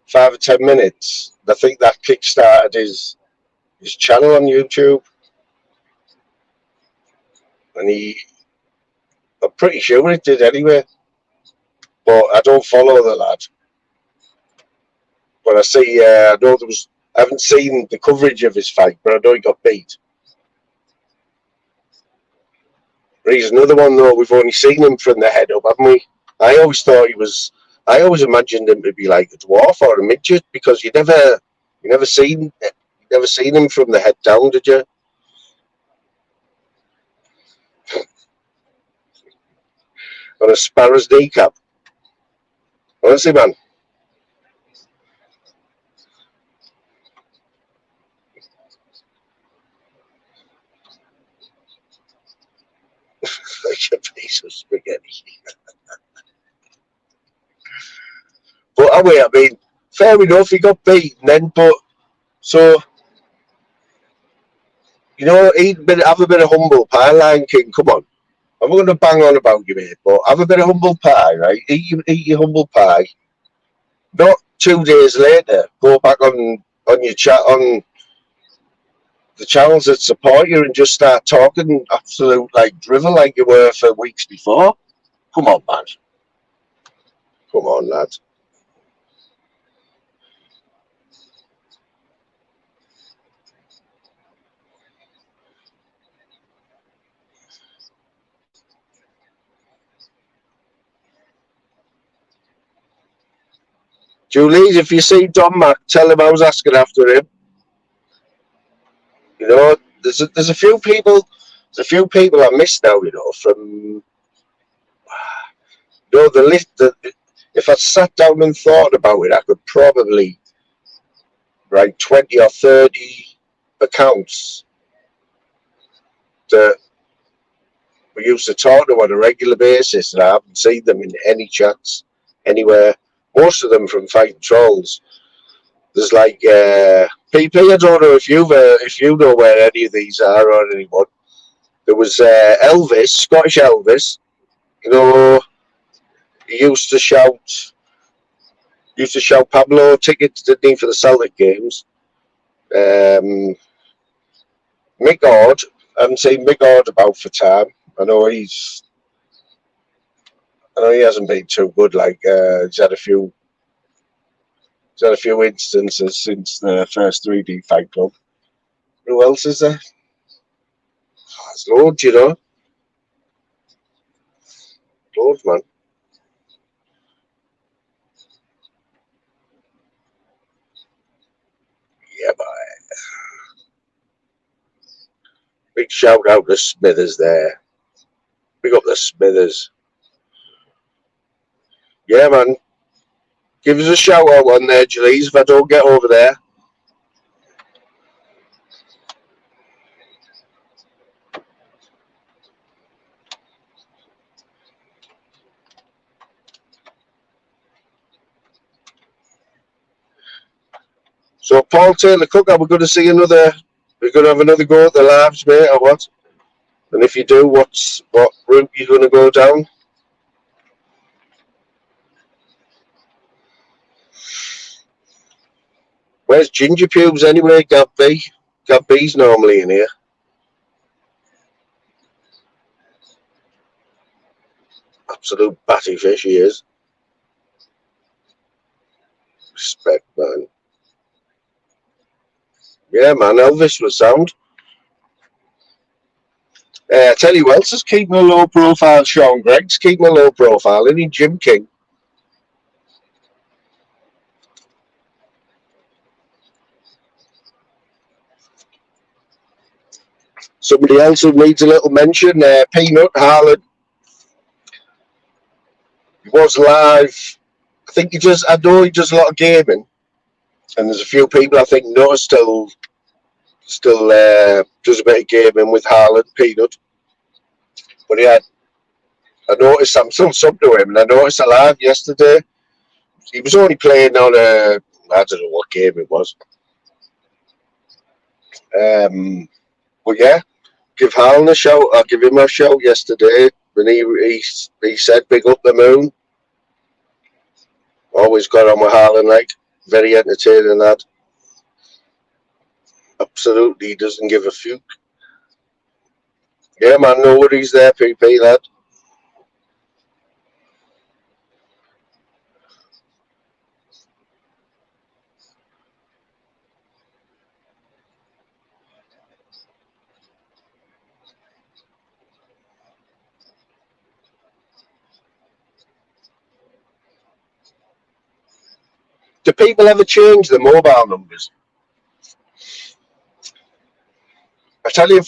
5 or 10 minutes. I think that kickstarted his channel on YouTube. And I'm pretty sure it did anyway. But I don't follow the lad. But I see, I know I haven't seen the coverage of his fight, but I know he got beat. But he's another one though, we've only seen him from the head up, haven't we? I always imagined him to be like a dwarf or a midget because you never seen him from the head down, did you? On a sparrow's kneecap. Honestly, man. Like a piece of spaghetti. But anyway, I mean, fair enough, he got beaten then, but so, you know, have a bit of humble pie, Lion King, come on. I'm not going to bang on about you, mate, but have a bit of humble pie, right? Eat your humble pie. Not 2 days later, go back on your chat on the channels that support you and just start talking absolute like drivel like you were for weeks before. Come on, man. Come on, lad. Julie, if you see Don Mac, tell him I was asking after him. You know, there's a few people I miss now. You know, from the list. If I sat down and thought about it, I could probably write 20 or 30 accounts that we used to talk to on a regular basis, and I haven't seen them in any chats anywhere. Most of them from Fighting Trolls. There's like PP. I don't know if you know where any of these are or anyone. There was Elvis, Scottish Elvis. You know, he used to shout Pablo tickets, didn't he, for the Celtic games? Mick Ord. I haven't seen Mick Ord about for time. I know he hasn't been too good. Like he's had a few instances since the first 3D Fight Club. Who else is there? There's loads, you know. Loads, man. Yeah, boy. Big shout out to Smithers there. Big up the Smithers. Yeah, man. Give us a shout out on there, Julies, if I don't get over there. So, Paul Taylor Cook, are we going to see we're going to have another go at the lives, mate, or what? And if you do, what route you going to go down? Where's Ginger Pubes anyway, Gab B? Gab B's normally in here. Absolute batty fish he is. Respect, man. Yeah, man, Elvis was sound. I tell you who else is keeping a low profile. Sean Gregg's keeping a low profile, isn't he? Jim King. Somebody else who needs a little mention, Peanut Harlan. He was live. I know he does a lot of gaming. And there's a few people I think know still does a bit of gaming with Harlan, Peanut. But I noticed I'm still sub to him, and I noticed a live yesterday. He was only playing on I don't know what game it was. But yeah, give Harlan a shout. I give him a shout yesterday, and he said, "Big up the moon." Always got on with Harlan, like very entertaining lad. Absolutely doesn't give a fuck. Yeah, man, no worries there, PP lad. Do people ever change the mobile numbers? I tell you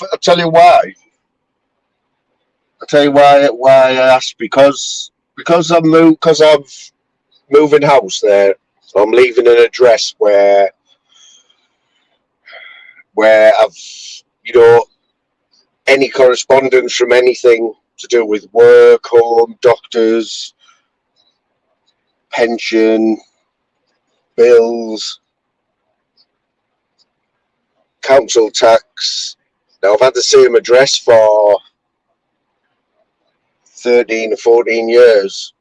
why. I tell you why I asked because I'm moving house there. So I'm leaving an address where I've you know any correspondence from anything to do with work, home, doctors, pension, bills, council tax. Now I've had the same address for 13 or 14 years,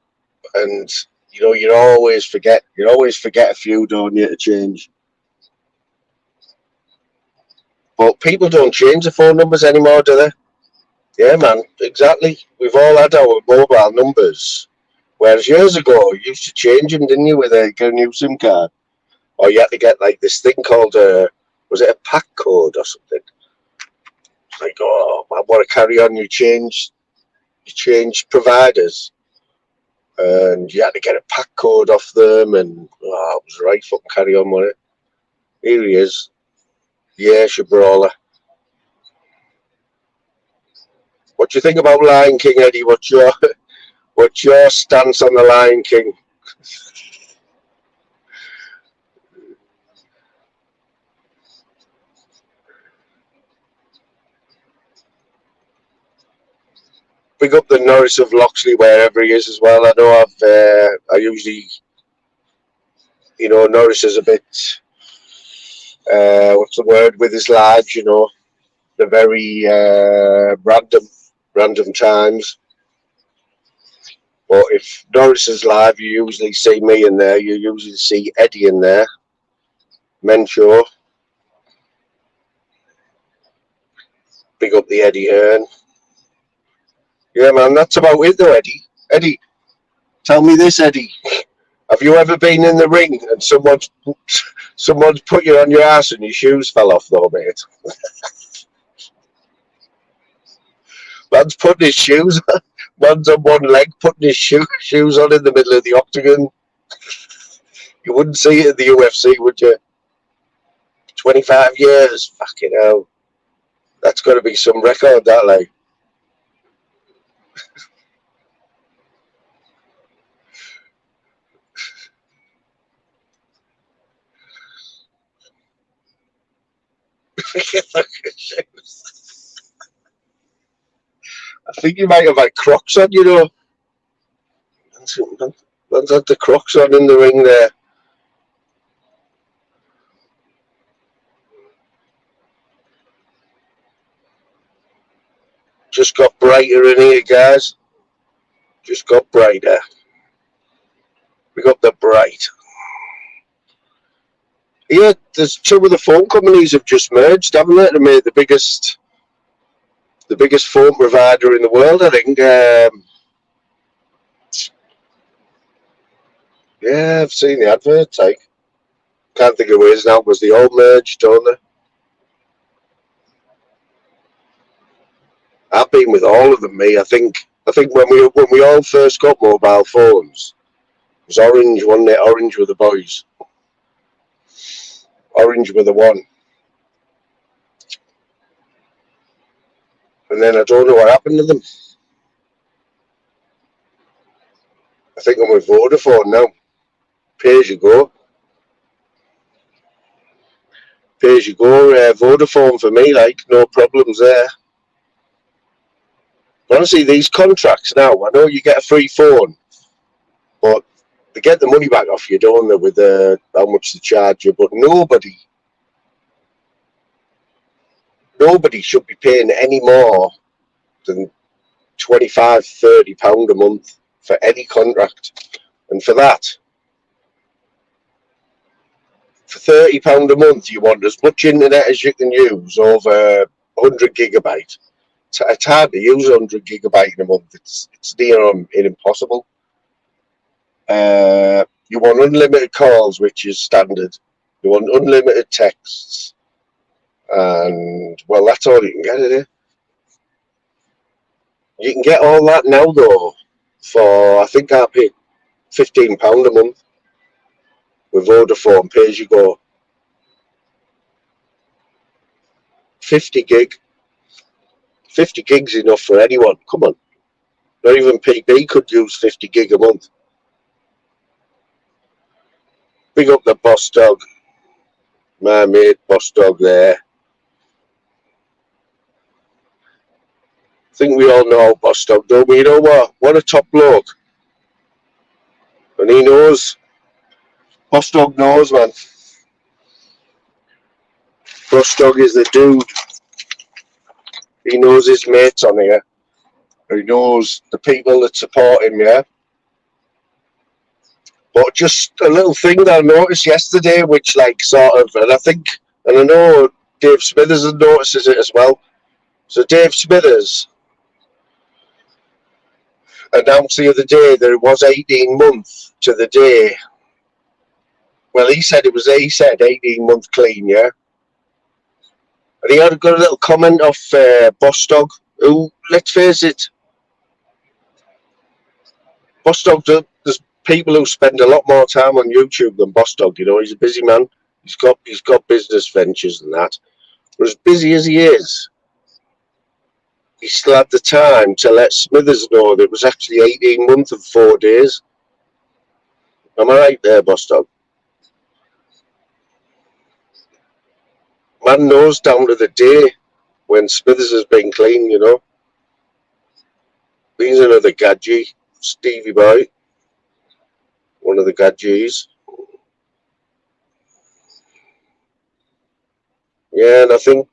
and you always forget a few, don't you, to change. But people don't change the phone numbers anymore, do they? Yeah, man, exactly. We've all had our mobile numbers. Whereas years ago, you used to change them, didn't you, with a new SIM card? Or you had to get like this thing called was it a pack code or something? It's like, oh, I want to carry on. You change providers, and you had to get a pack code off them, and it was right. Fucking carry on with it. Here he is. Yeah, Brawler. What do you think about Lion King, Eddie? What's your stance on the Lion King? Big up the Norris of Loxley wherever he is as well. I know I usually, Norris is a bit, what's the word, with his lives, the very random times. But if Norris is live, you usually see me in there. You usually see Eddie in there. Mentor. Big up the Eddie Hearn. Yeah, man, that's about it though, Eddie. Eddie, tell me this, Eddie. Have you ever been in the ring and someone's put you on your ass and your shoes fell off though, mate? Man's putting his shoes on. Man's on one leg putting his shoes on in the middle of the octagon. You wouldn't see it in the UFC, would you? 25 years. Fucking hell. That's got to be some record, that, like. I think you might have had Crocs on, Man's had the Crocs on in the ring there. Just got brighter in here, guys. Just got brighter. We got the bright. Yeah, there's two of the phone companies have just merged, haven't they? To make the biggest phone provider in the world, I think. Yeah, I've seen the advert. Like, can't think of who it is now. Was they all merged, don't they? I've been with all of them, me. I think when we all first got mobile phones, it was Orange, wasn't it? Orange were the boys. Orange were the one. And then I don't know what happened to them. I think I'm with Vodafone now. Pay as you go. Pay as you go. Vodafone for me, like, no problems there. Honestly, these contracts now, I know you get a free phone, but they get the money back off you, don't they, with how much they charge you. But nobody should be paying any more than £25–30 a month for any contract. And for that, for £30 a month, you want as much internet as you can use over 100 gigabyte. It's hard to use 100 gigabyte in a month. It's near on impossible. You want unlimited calls, which is standard. You want unlimited texts, and well, that's all you can get in it. You can get all that now though for I think I paid £15 a month with Vodafone pay as you go. 50 gig. 50 gigs enough for anyone. Come on. Not even PB could use 50 gig a month. Big up the boss dog. My mate, boss dog there. I think we all know boss dog, don't we? You know what? What a top bloke. And he knows. Boss dog knows, man. Boss dog is the dude. He knows his mates on here. He knows the people that support him, yeah? But just a little thing that I noticed yesterday, which like sort of, and I know Dave Smithers notices it as well. So Dave Smithers announced the other day that it was 18 months to the day. Well, he said 18 months clean, yeah? And he had got a little comment off Boss Dog, who, let's face it, Boss Dog, there's people who spend a lot more time on YouTube than Boss Dog, you know, he's a busy man. He's got business ventures and that. But as busy as he is, he still had the time to let Smithers know that it was actually 18 months and 4 days. Am I right there, Boss Dog? Man knows down to the day when Smithers has been clean, you know. He's another gadget, Stevie boy. One of the gadgets. Yeah, and I think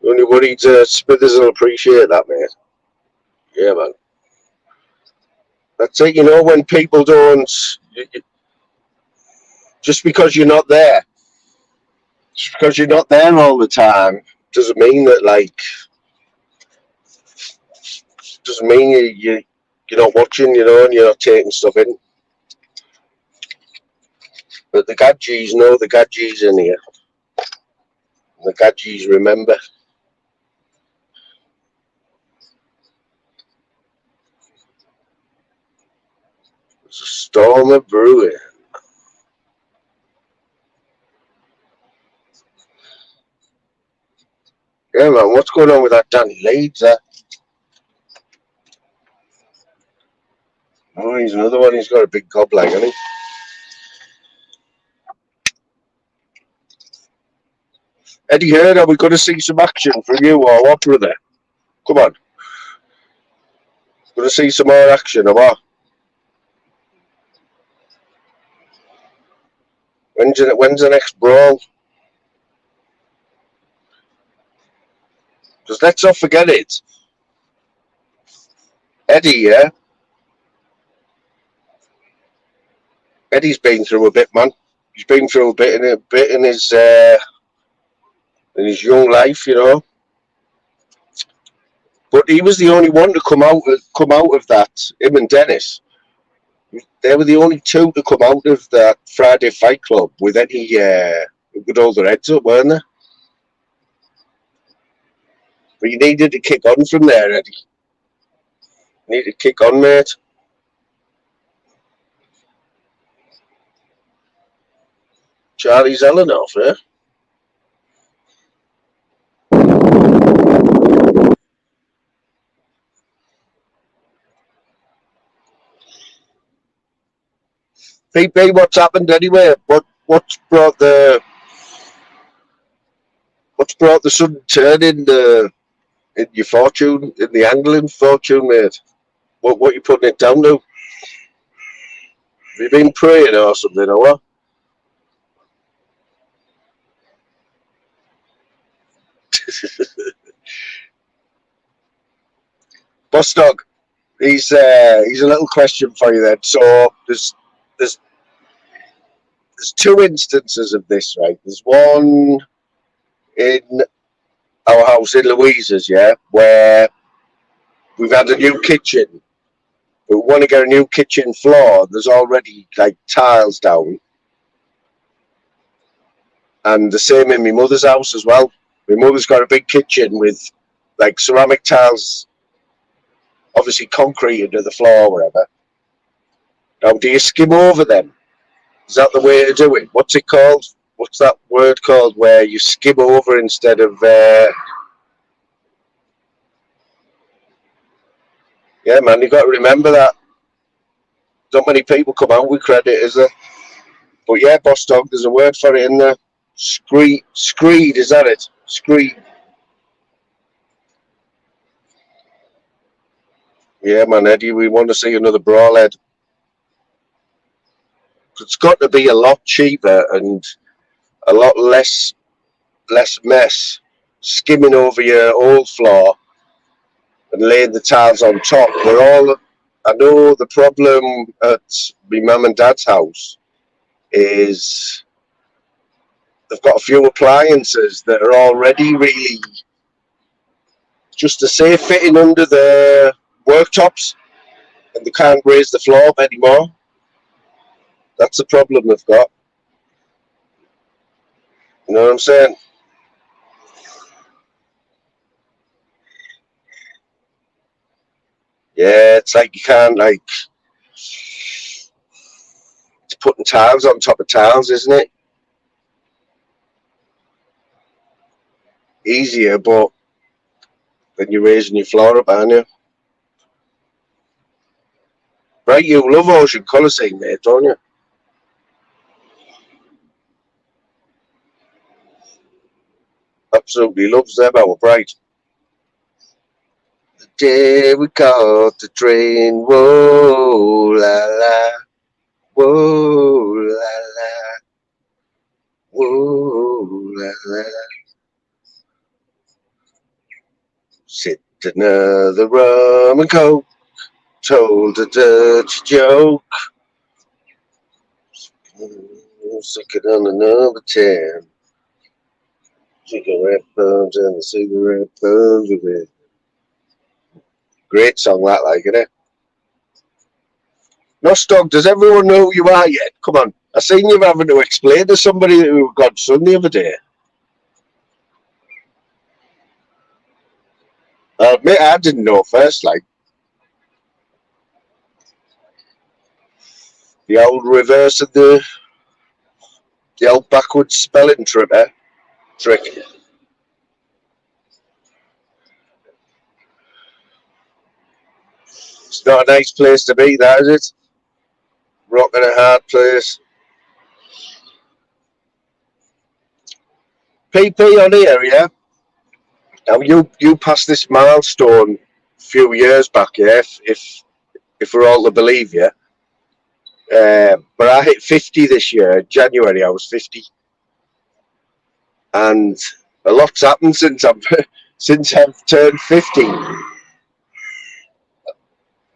only worried Smithers will appreciate that, mate. Yeah, man. That's it, you know, when people don't, just because you're not there all the time, doesn't mean that, like, doesn't mean you're not watching, you know, and you're not taking stuff in. But the gadgets know the gadgets in here. The gadgets remember. There's a storm of brewing. Yeah, man, what's going on with that Danny Leeds there? Oh, he's another one. He's got a big gob leg, hasn't he? Eddie Heard, are we going to see some action from you or what, brother? Come on. Going to see some more action or what? When's the next brawl? Because let's not forget it. Eddie, yeah? Eddie's been through a bit, man. He's been through a bit in his young life, you know. But he was the only one to come out of that. Him and Dennis, they were the only two to come out of that Friday Fight Club with any with all their heads up, weren't they? But you needed to kick on from there, Eddie. You need to kick on, mate. Charlie's Eleanor, eh? PP, what's happened anyway? What's brought the sudden turn in the in your fortune, in the angling fortune, mate? What you putting it down to? Have you been praying or something, or what? Boss dog, he's a little question for you then. So there's there's two instances of this, right? There's one in our house in Louisa's, yeah, where we've had a new kitchen. We want to get a new kitchen floor. There's already like tiles down, and the same in my mother's house as well. My mother's got a big kitchen with like ceramic tiles, obviously concrete into the floor, wherever. Now, do you skim over them? Is that the way to do it? What's it called? What's that word called where you skim over instead of? Yeah, man, you got to remember that. Not many people come out with credit, is there? But yeah, boss dog, there's a word for it in there. Screed, is that it? Screed. Yeah, man, Eddie, we want to see another brawlhead. It's got to be a lot cheaper and a lot less mess skimming over your old floor and laying the tiles on top. I know the problem at my mum and dad's house is they've got a few appliances that are already really just to say fitting under the worktops, and they can't raise the floor up anymore. That's the problem they've got. You know what I'm saying? Yeah, it's like you can't like it's putting tiles on top of tiles, isn't it? Easier, but then you're raising your floor up, aren't you? Right, you love Ocean Colour Scene, mate, don't you? Absolutely loves them, our bright. The day we caught the train, whoa la la, whoa la la, whoa la la. Sit another rum and coke, told a dirty joke. Suck it on another 10. Cigarette burns and the cigarette burns with it. Great song that, like, isn't it? No, Stog, does everyone know who you are yet? Come on. I seen you having to explain to somebody that you were Godson the other day. I admit I didn't know first, like. The old reverse of the old backwards spelling trick. It's not a nice place to be, that is it? Rock and a hard place. PP on here, yeah? Now you passed this milestone a few years back, yeah, if we're all to believe you. But I hit 50 this year. January, I was 50. And a lot's happened since I've turned 50.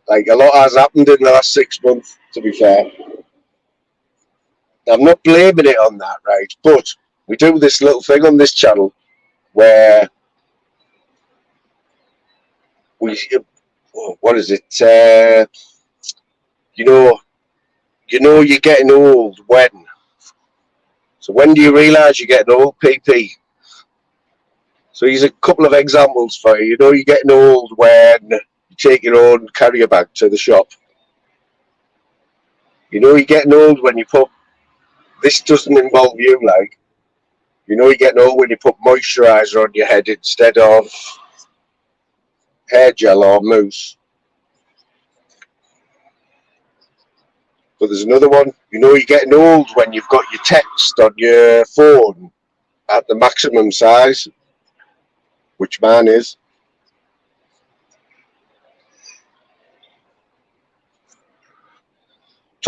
Like, a lot has happened in the last 6 months, to be fair. I'm not blaming it on that, right? But we do this little thing on this channel where what is it? You know you're getting old when. So when do you realise you're getting old, PP? So here's a couple of examples for you. You know you're getting old when you take your own carrier bag to the shop. You know you're getting old when you put, this doesn't involve you, like, you know you're getting old when you put moisturiser on your head instead of hair gel or mousse. But there's another one. You know you're getting old when you've got your text on your phone at the maximum size, which mine is.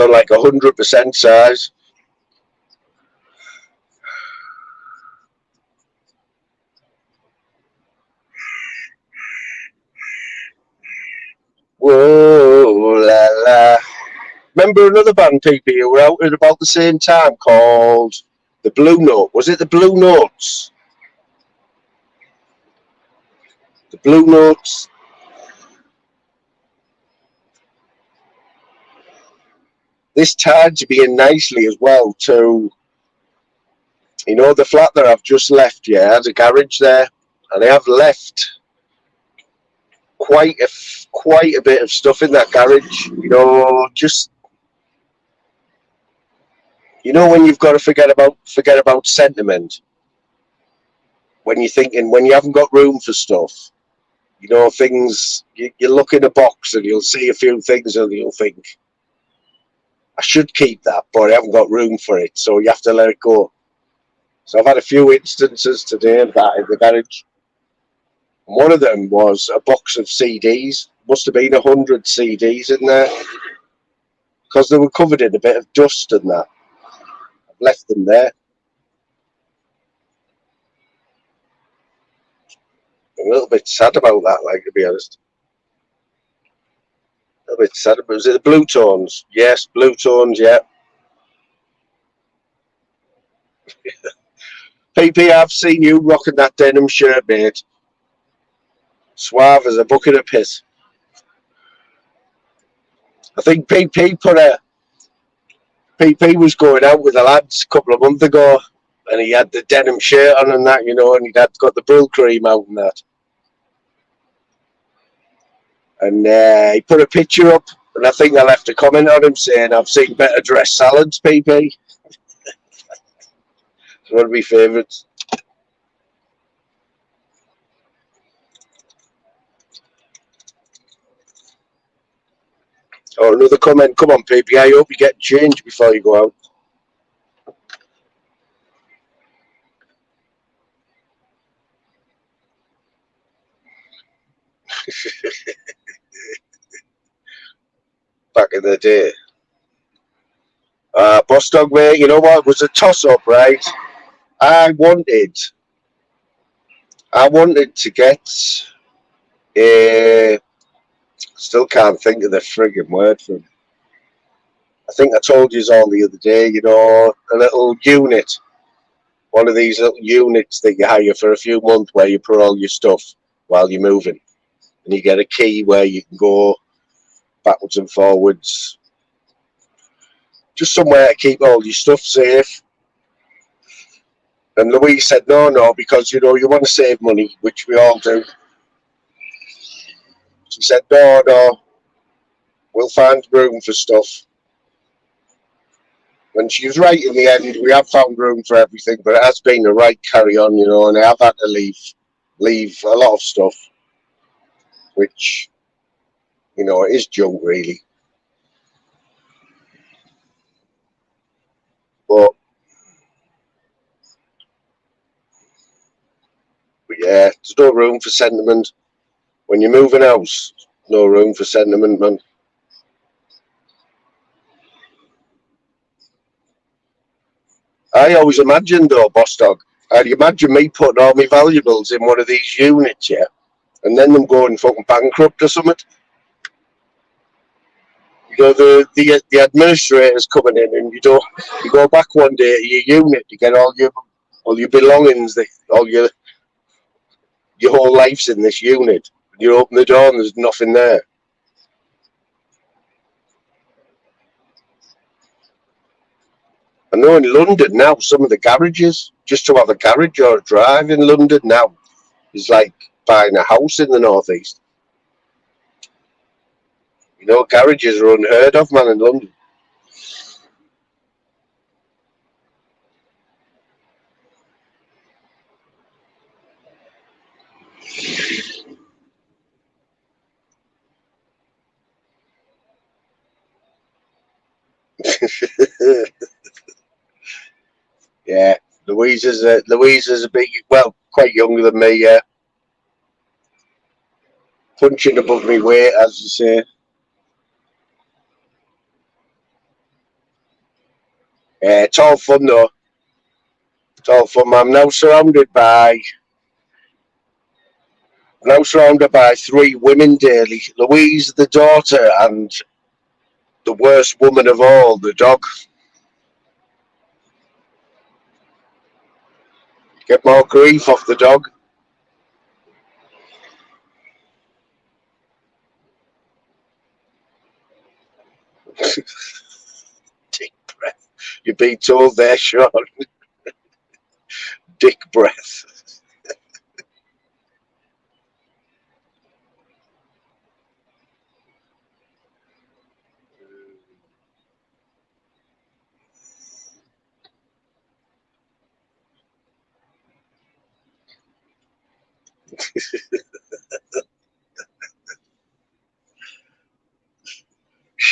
done like 100% size. Whoa, la la. Remember another band, PP, who were out at about the same time called the Blue Note? Was it the Blue Notes? The Blue Notes. This ties me in nicely as well to, you know, the flat that I've just left. Yeah, has a garage there, and I have left quite a bit of stuff in that garage. You know, just, you know, when you've got to forget about sentiment, when you're thinking, when you haven't got room for stuff, you know, things, you look in a box and you'll see a few things and you'll think, I should keep that, but I haven't got room for it, so you have to let it go. So I've had a few instances today of that in the garage. One of them was a box of CDs. Must have been 100 CDs in there, because they were covered in a bit of dust and that. I've left them there. I'm a little bit sad about that, like, to be honest. A little bit sad. Was it the Blue Tones? Yes, Blue Tones, yeah. PP, I've seen you rocking that denim shirt, mate. Suave as a bucket of piss. I think PP was going out with the lads a couple of months ago, and he had the denim shirt on and that, you know, and he'd had got the brill cream out and that. And he put a picture up, and I think I left a comment on him saying, I've seen better dressed salads, PP. It's one of my favourites. Oh, another comment. Come on, PP. I hope you get changed before you go out. Back in the day. Boss Dog, mate, you know what? It was a toss-up, right? I wanted to get a... Still can't think of the frigging word for it. I think I told you all the other day, you know, a little unit. One of these little units that you hire for a few months where you put all your stuff while you're moving. And you get a key where you can go backwards and forwards. Just somewhere to keep all your stuff safe. And Louise said, no, because, you know, you want to save money, which we all do. She said, no, we'll find room for stuff. And she was right in the end. We have found room for everything, but it has been a right carry on, you know, and I have had to leave a lot of stuff, which, you know, is junk, really. But yeah, there's no room for sentiment. When you're moving house, no room for sentiment, man. I always imagined, though, Boss Dog, I'd imagine me putting all my valuables in one of these units, yeah, and then them going fucking bankrupt or something. You know, the administrators coming in, and you go back one day to your unit to get all your belongings, all your whole life's in this unit. You open the door and there's nothing there. I know in London now, some of the garages, just to have a garage or a drive in London now, is like buying a house in the northeast. You know, garages are unheard of, man, in London. Yeah, Louise is a big, well, quite younger than me. Yeah, punching above me weight, as you say. It's all fun though. It's all fun. I'm now surrounded by three women daily. Louise, the daughter, and the worst woman of all, the dog. Get more grief off the dog. Dick breath. You're being told there, Sean. Dick breath.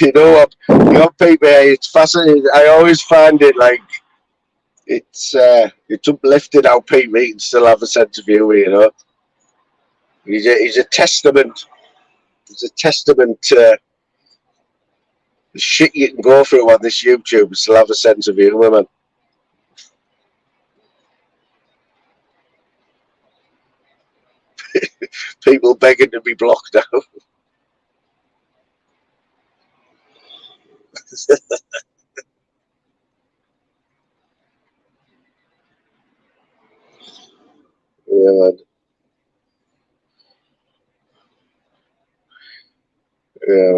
You know what? Your people, it's fascinating. I always find it like it's uplifting how people can still have a sense of humor. He's a testament. He's a testament to the shit you can go through on this YouTube and still have a sense of humor, man. People begging to be blocked out. Yeah, man. Yeah,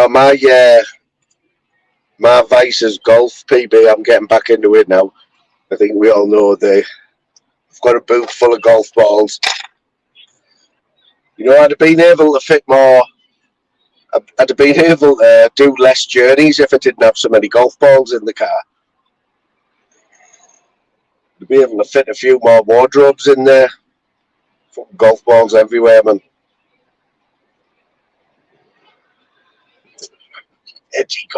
man. Yeah, my vice is golf, PB. I'm getting back into it now. I think we all know I've got a boot full of golf balls. I'd have been able to fit more. I'd have been able to do less journeys if I didn't have so many golf balls in the car. I'd be able to fit a few more wardrobes in there. Golf balls everywhere, man. Eddie,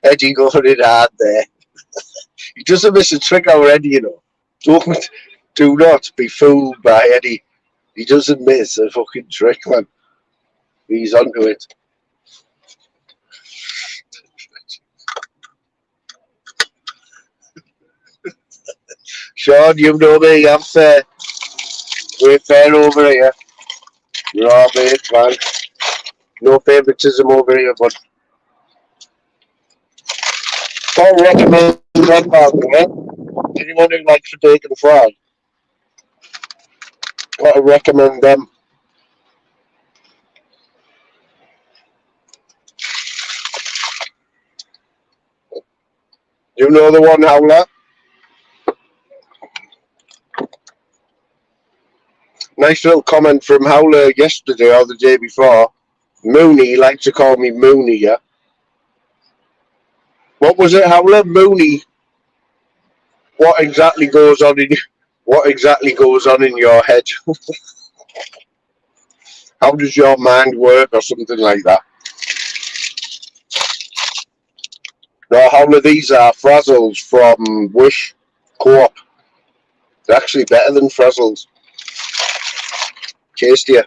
Eddie going in hard there. He doesn't miss a trick already. Don't, do not be fooled by Eddie. He doesn't miss a fucking trick, man. He's onto it. Sean, you know me. I'm fair. We're fair over here. You're all mate, man. No favouritism over here, but don't recommend them, man. Anyone who likes a bacon fry, gotta recommend them. You know the one, Howler? Nice little comment from Howler yesterday or the day before. Mooney, he likes to call me Mooney, yeah? What was it, Howler? Mooney. What exactly goes on in your head? How does your mind work or something like that? No, Howler, these are Frazzles from Wish Co-op. They're actually better than Frazzles. Tastier.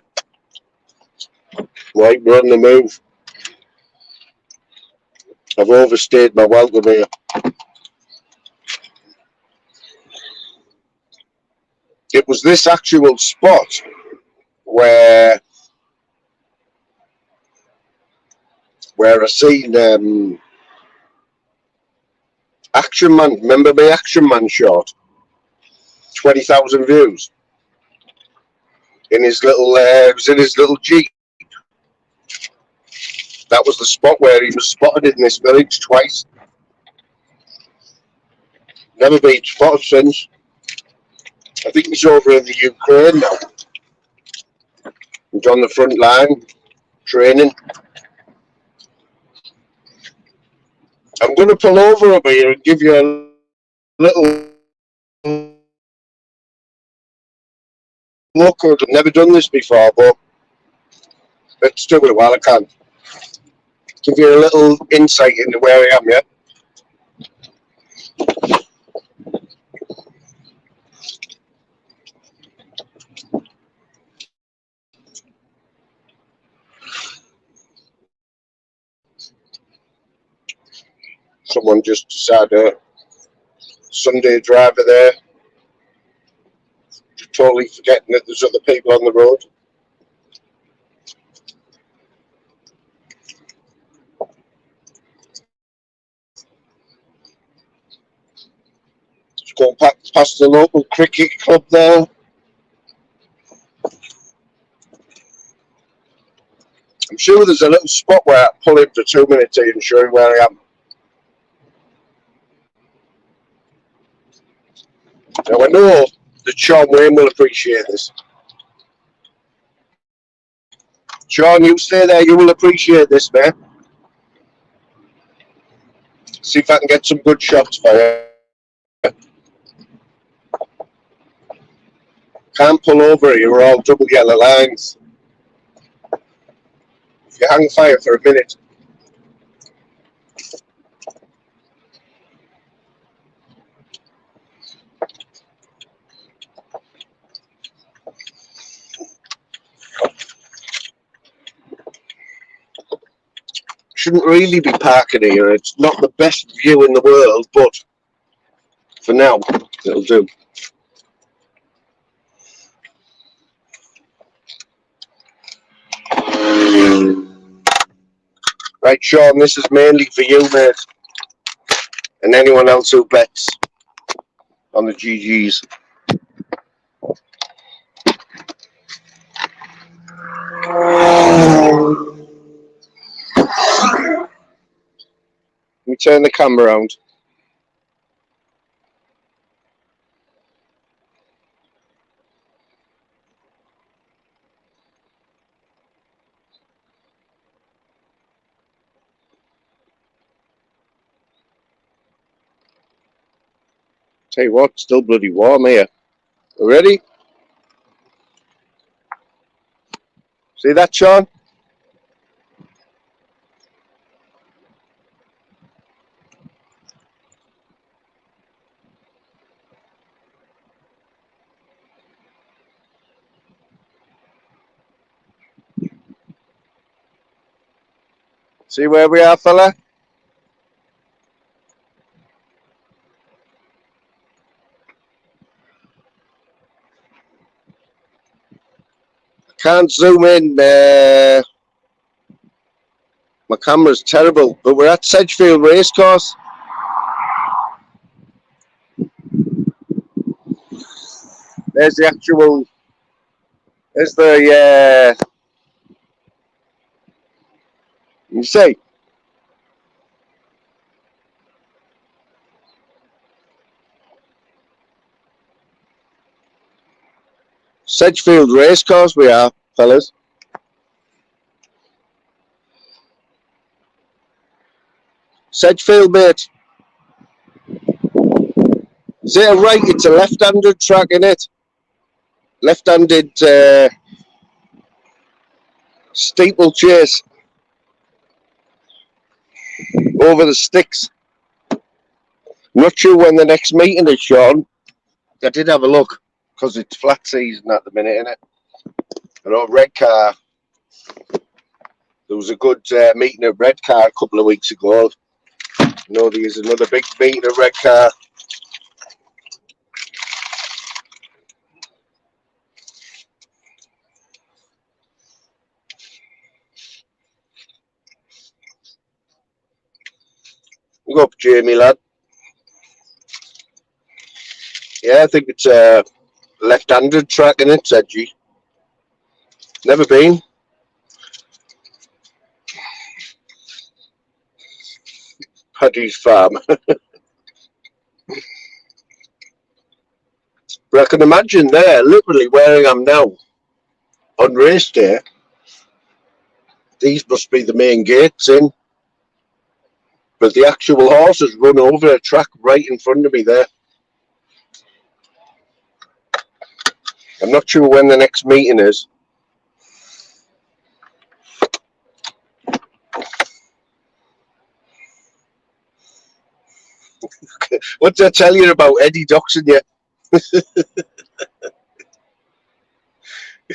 Right, we're on the move. I've overstayed my welcome here. It was this actual spot where I seen Action Man. Remember my Action Man short? 20,000 views. In his little, it was in his little Jeep. That was the spot where he was spotted in this village twice. Never been spotted since. I think he's over in the Ukraine now. He's on the front line, training. I'm going to pull over here and give you a little look. I've never done this before, but let's do it while I can. Give you a little insight into where I am, yeah? Someone just decided Sunday driver there, totally forgetting that there's other people on the road. Just going past the local cricket club there. I'm sure there's a little spot where I pull in for 2 minutes here and show you where I am. Now I know that Sean Wayne will appreciate this. Sean, you stay there, you will appreciate this, mate. See if I can get some good shots for you. Can't pull over here, you're all double yellow lines. If you hang fire for a minute. Shouldn't really be parking here. It's not the best view in the world, but for now, it'll do. Right, Sean, this is mainly for you, mate, and anyone else who bets on the GGs. Let me turn the camera around. Tell you what, still bloody warm here. Ready? See that, Sean? See where we are, fella? Can't zoom in. My camera's terrible, but we're at Sedgefield Racecourse. There's the actual. There's the. You see. Sedgefield Racecourse we are, fellas. Sedgefield, mate. Is it a right? It's a left-handed track, innit? Left-handed steeplechase over the sticks. Not sure when the next meeting is, Sean. I did have a look because it's flat season at the minute, innit? I know Redcar. There was a good meeting at Redcar a couple of weeks ago. I know there's another big meeting at Redcar. Go up, Jamie, lad. Yeah, I think it's a left-handed track, innit, Sedgy? Never been. Paddy's Farm. But I can imagine there, literally where I am now, on race day, these must be the main gates in. But the actual horses run over a track right in front of me there. I'm not sure when the next meeting is. What did I tell you about Eddie Doxon yet?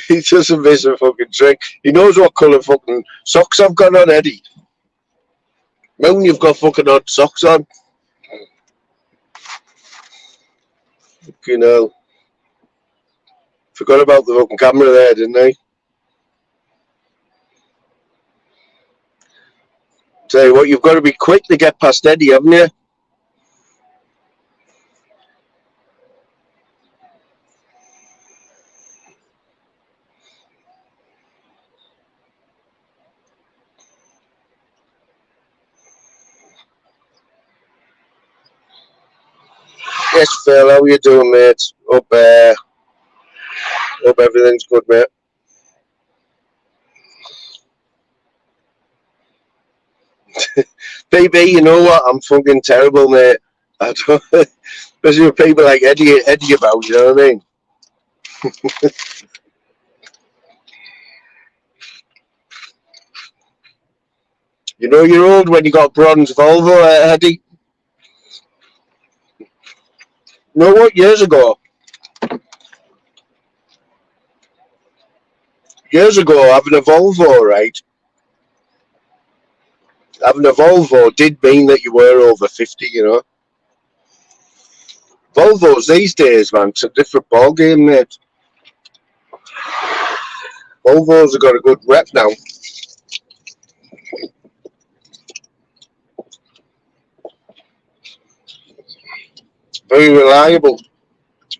He doesn't miss a fucking trick. He knows what colour fucking socks I've got on, Eddie. Moon, you've got fucking odd socks on. You know, forgot about the fucking camera there, didn't I? Tell you what, you've got to be quick to get past Eddie, haven't you? Yes, Phil, how you doing, mate? Hope everything's good, mate. BB, you know what? I'm fucking terrible, mate. I don't, especially with people like Eddie about, you know what I mean? You know you're old when you got bronze Volvo, Eddie. You know what? Years ago, having a Volvo, right? Having a Volvo did mean that you were over 50, you know. Volvos these days, man, it's a different ballgame, mate. Volvos have got a good rep now. Very reliable.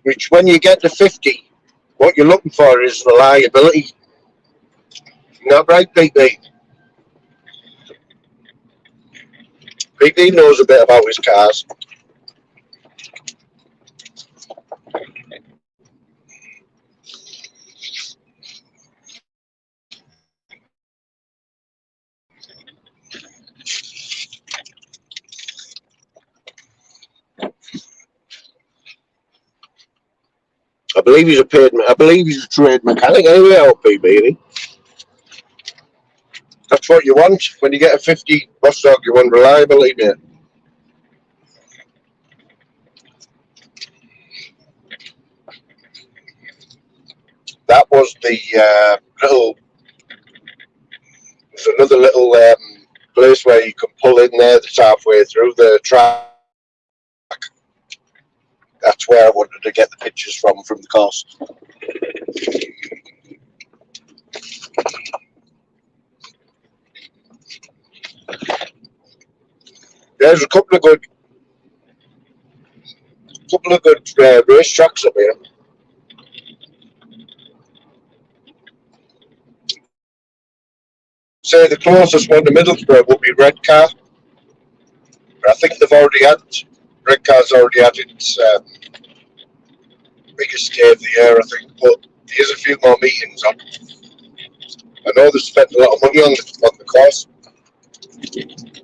Which, when you get to 50, what you're looking for is reliability. Not right, BB? BB knows a bit about his cars. I believe he's a trained mechanic anyway, out BB. That's what you want when you get a 50 Mustang. You want reliability, mate. That was the little. There's another little place where you can pull in there that's halfway through the track. That's where I wanted to get the pictures from the course. There's a couple of good race tracks up here. Say the closest one to Middlesbrough would be Redcar. But I think Redcar's already had its biggest day of the year, I think. But there's a few more meetings on. I know they've spent a lot of money on the course,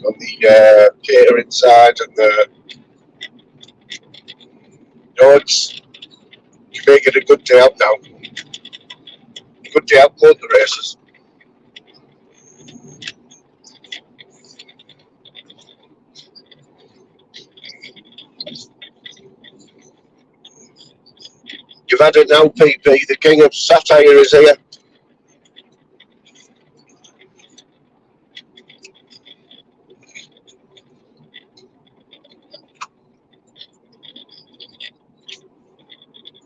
on the catering side, and it's making a good day out now. Good day out for the races. You've had it now, PP. The king of satire is here.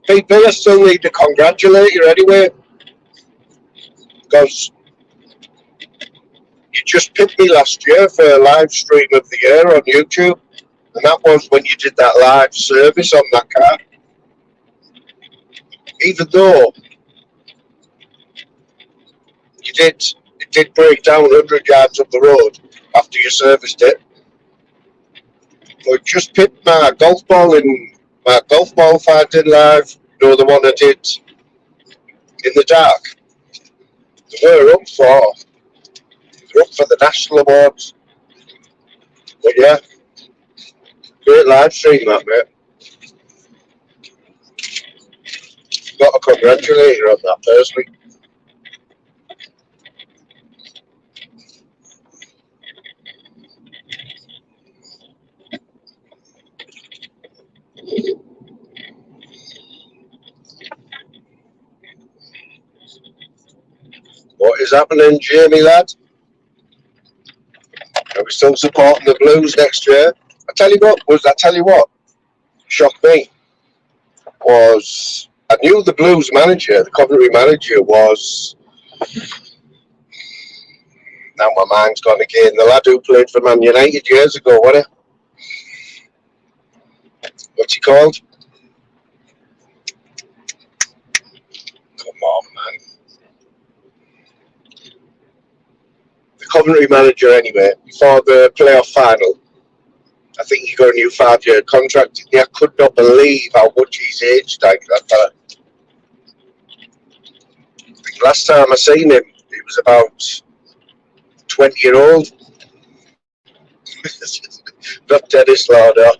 PP, I still need to congratulate you anyway, because you just picked me last year for a live stream of the year on YouTube, and that was when you did that live service on that car. Even though it did break down 100 yards up the road after you serviced it. But just picked my golf ball finding live, the one I did in the dark. They were up for the national awards. But yeah, great live stream that, mate. Got to congratulate you on that personally. What is happening, Jamie lad? Are we still supporting the Blues next year? I tell you what shocked me was I knew the Blues manager, the Coventry manager, was, now my mind's gone again, the lad who played for Man United years ago, wasn't he? What's he called? Come on, man. The Coventry manager, anyway, before the playoff final, I think he got a new 5-year contract. I could not believe how much he's aged, like that fella. I think last time I seen him, he was about 20-year-old. Not Dennis Lauder.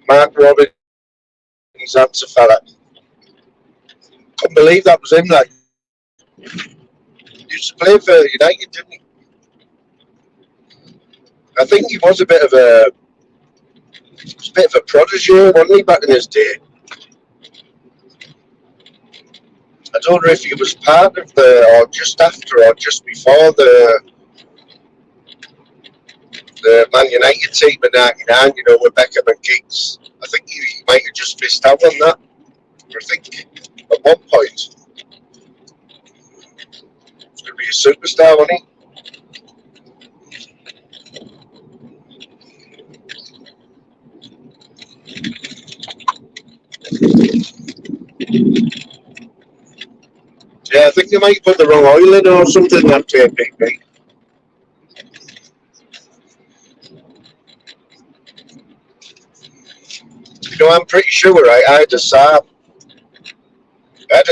Mark Robbins, that's a fella. Couldn't believe that was him, like. He used to play for United, didn't he? I think he was a bit of a prodigy, wasn't he, back in his day? I don't know if he was part of or just after, or just before the Man United team in '99. You know, with Beckham and Giggs. I think he might have just missed out on that. I think at one point he was going to be a superstar, wasn't he? Yeah, I think they might put the wrong oil in or something that JPP. You know, I'm pretty sure, right? I had a Saab a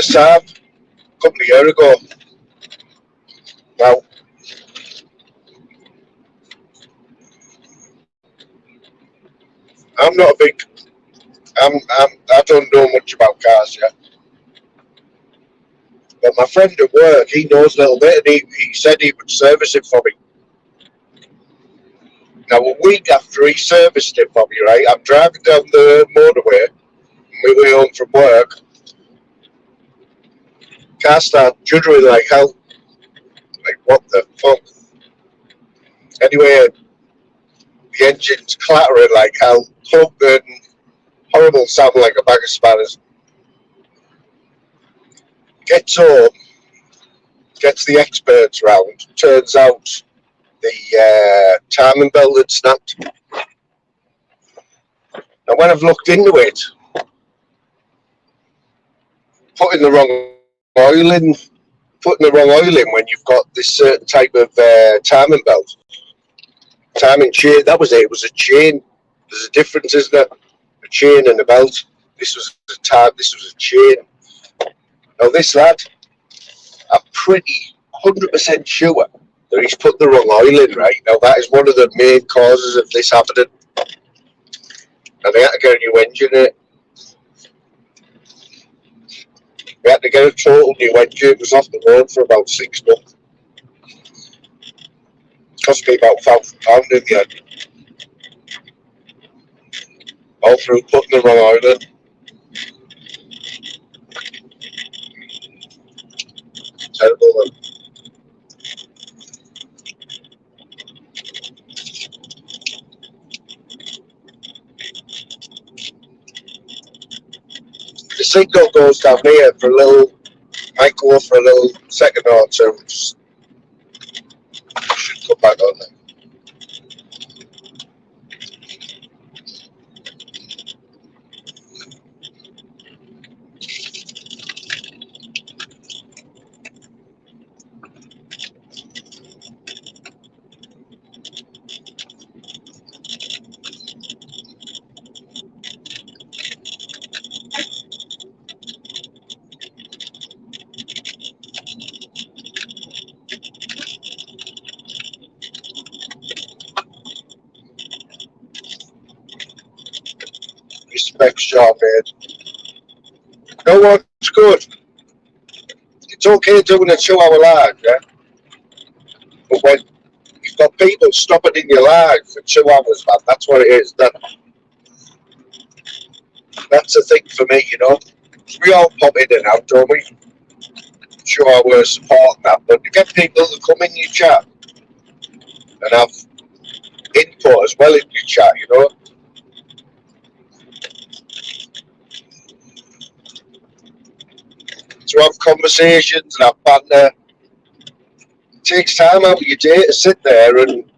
couple of years ago. Now, I'm not a big. I don't know much about cars yet. But my friend at work, he knows a little bit, and he said he would service it for me. Now, a week after he serviced it for me, right, I'm driving down the motorway, on my way home from work. Car started juddering like hell. Like, what the fuck? Anyway, the engine's clattering like hell, pumping, horrible sound like a bag of spanners. Gets home, gets the experts round, turns out the timing belt had snapped. And when I've looked into it, putting the wrong oil in when you've got this certain type of timing belt. Timing chain, that was it. It was a chain. There's a difference, isn't there? A chain and a belt. This was a chain. Now this lad, I'm pretty 100% sure that he's put the wrong oil in, right? Now that is one of the main causes of this happening. And they had to get a new engine in it. We had to get a total new engine. It was off the road for about 6 months. It cost me about £1,000 in the end. All through putting the wrong oil in. Terrible, man. The signal goes down here for a little, might go off for a little second or two. Just should come back on there. Respect job, man. No one's good. It's okay doing a 2-hour live, yeah? But when you've got people stopping in your live for 2 hours, man, that's what it is. That's the thing for me, you know. We all pop in and out, don't we? sure we're supporting that, but to get people to come in your chat and have input as well in your chat, you know, to have conversations and have banter. It takes time out of your day to sit there and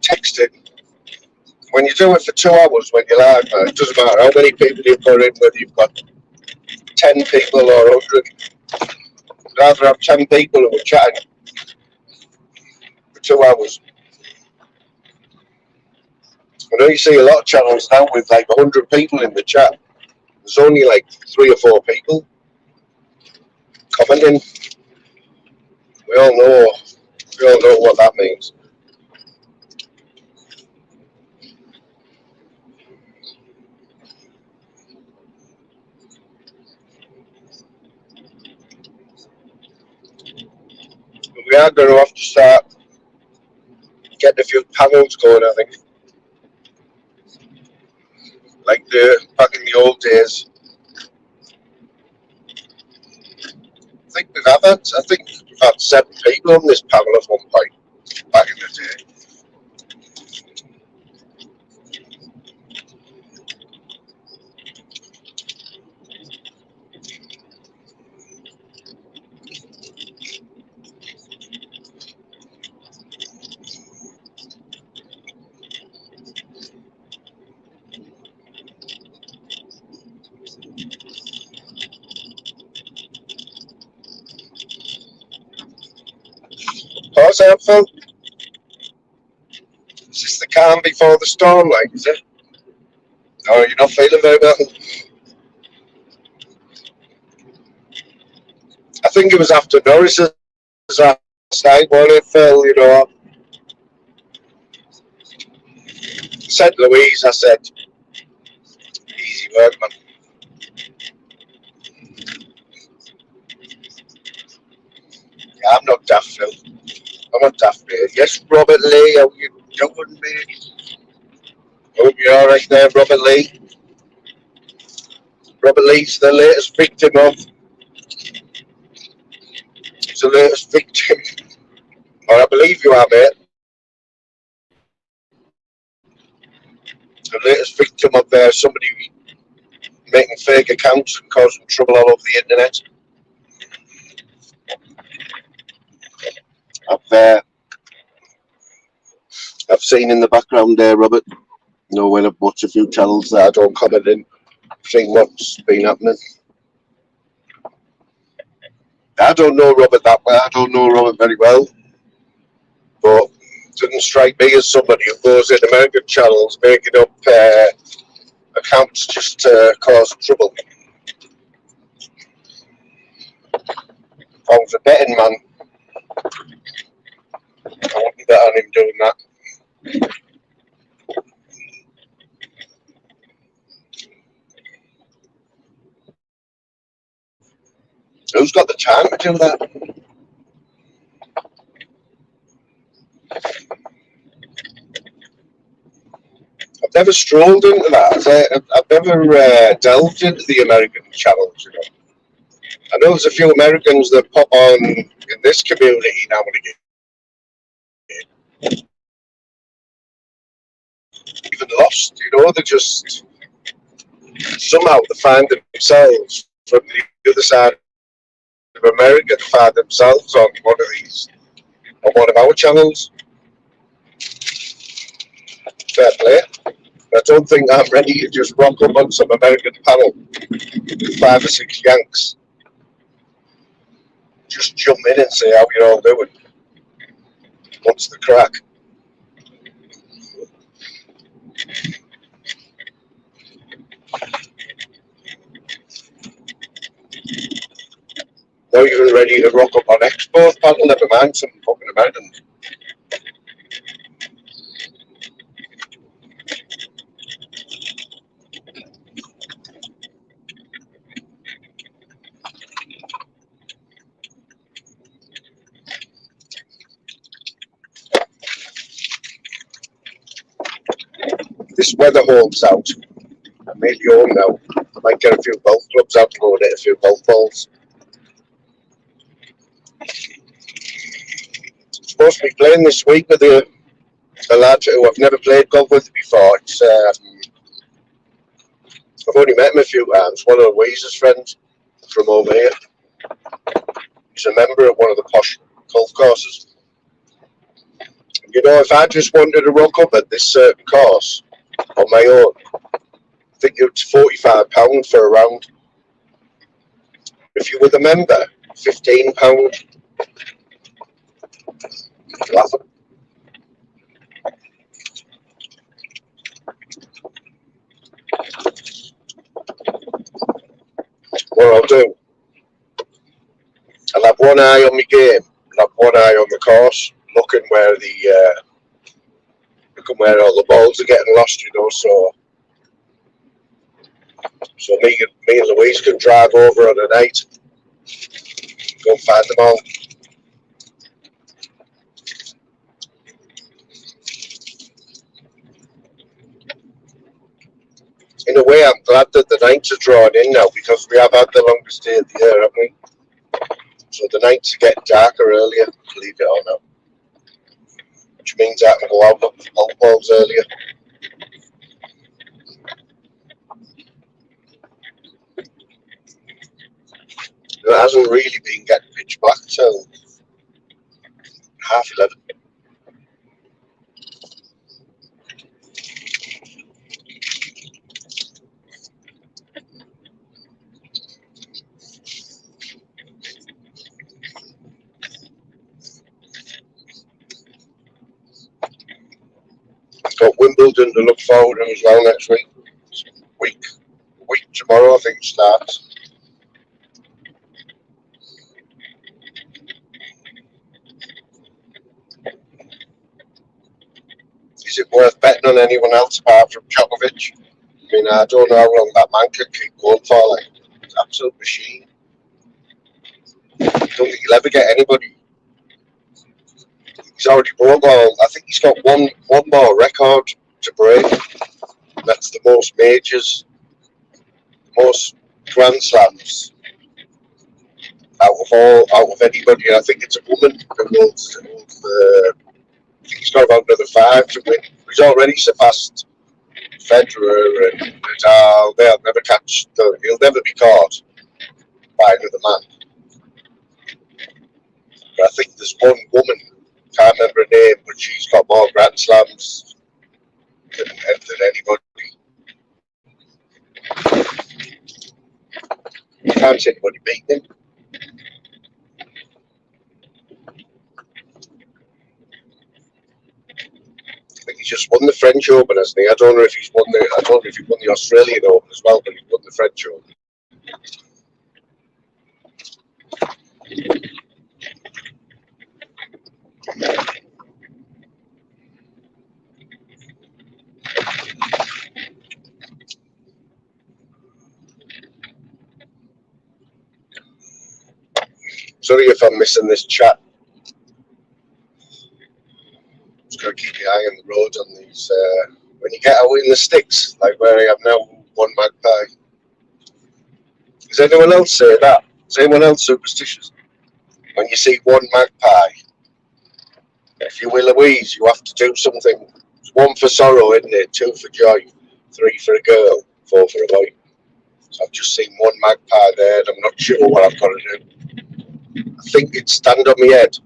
text it. When you do it for 2 hours, when you're like, it doesn't matter how many people you've got in, whether you've got 10 people or 100, you'd rather have 10 people who are chatting for 2 hours. I know you see a lot of channels now with like 100 people in the chat. There's only like 3 or 4 people commenting. We all know what that means. But we are going to have to start getting a few panels going, I think. Like back in the old days. I think we've had 7 people on this panel at one point back in the day. Pause out, Phil. Is this the calm before the storm, like, is it? Or are you not feeling very well? I think it was after Norris's last night, wasn't it, Phil? You know, said Louise, I said, easy work, man. Yeah, I'm not daft, Phil. I'm not daft, mate. Yes, Robert Lee, how you doing, mate? Hope you're alright there, Robert Lee. Robert Lee's the latest victim of. He's the latest victim. Or I believe you are, mate. The latest victim of somebody making fake accounts and causing trouble all over the internet. I've seen in the background there, Robert. You know, when I've watched a few channels that I don't comment in, seeing what's been happening. I don't know Robert that well. I don't know Robert very well, but it doesn't strike me as somebody who goes in American channels making up accounts just to cause trouble. If I was a betting man, I wouldn't bet on him doing that. Who's got the time to do that? I've never strolled into that. I've never delved into the American channels, you know. I know there's a few Americans that pop on in this community now and again. Even lost, you know, they just somehow they find themselves from the other side of America, to find themselves on one of our channels. Fair play. I don't think I'm ready to just rock up on some American panel with 5 or 6 Yanks. Just jump in and say how you're all doing. What's the crack? Not even ready to rock up on Expo panel, never mind some fucking Americans. This weather holds out. I made the home now. I might get a few golf clubs out and go and hit a few golf balls. supposed to be playing this week with a lad who I've never played golf with before. I've only met him a few times. One of Louise's friends from over here. He's a member at one of the posh golf courses. You know, if I just wanted to rock up at this certain course on my own, I think it's £45 for a round. If you were the member, £15. Laughing. What I'll do, I'll have one eye on my game, and have one eye on the course, looking where all the balls are getting lost, you know. So me and Louise can drive over on a night, go and find them all. In a way, I'm glad that the nights are drawn in now, because we have had the longest day of the year, haven't we? So the nights are getting darker earlier, believe it or not. Which means I can go out on golf balls earlier. It hasn't really been getting pitch black till 11:30. Got Wimbledon to look forward to as well next week. Week tomorrow, I think, starts. Is it worth betting on anyone else apart from Djokovic? I mean, I don't know how long that man can keep going for. Like, he's an absolute machine. I don't think he'll ever get anybody. He's already broke all. I think he's got one more record to break. That's the most majors, most Grand Slams out of anybody. I think it's a woman who holds. I think he's got about another 5 to win. He's already surpassed Federer and Nadal. They'll never catch. He'll never be caught by another man. But I think there's one woman, can't remember her name, but she's got more Grand Slams than anybody. You can't see anybody beating him. I think he's just won the French Open, hasn't he? I don't know if he won the Australian Open as well, but he won the French Open. Sorry if I'm missing this chat. Just got to keep your eye on the road on these. When you get out in the sticks, like where I am now, one magpie. Does anyone else say that? Is anyone else superstitious? When you see one magpie, if you will, Louise, you have to do something. 1 for sorrow, isn't it? 2 for joy, 3 for a girl, 4 for a boy. So I've just seen one magpie there, and I'm not sure what I've got to do. I think it's stand on my head,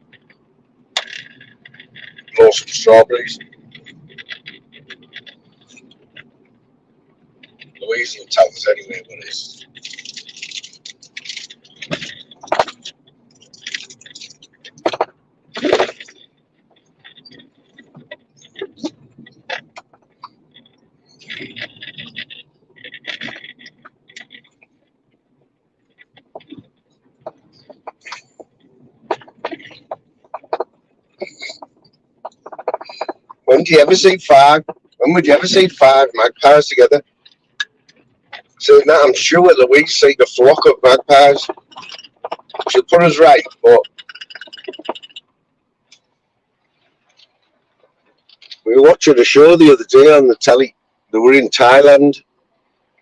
blow some strawberries. Louise will tell us anyway what it is. When do you ever see 5? When would you ever see 5 magpies together? Saying that, I'm sure Louise seen a flock of magpies. She'll put us right, but we were watching a show the other day on the telly. They were in Thailand, and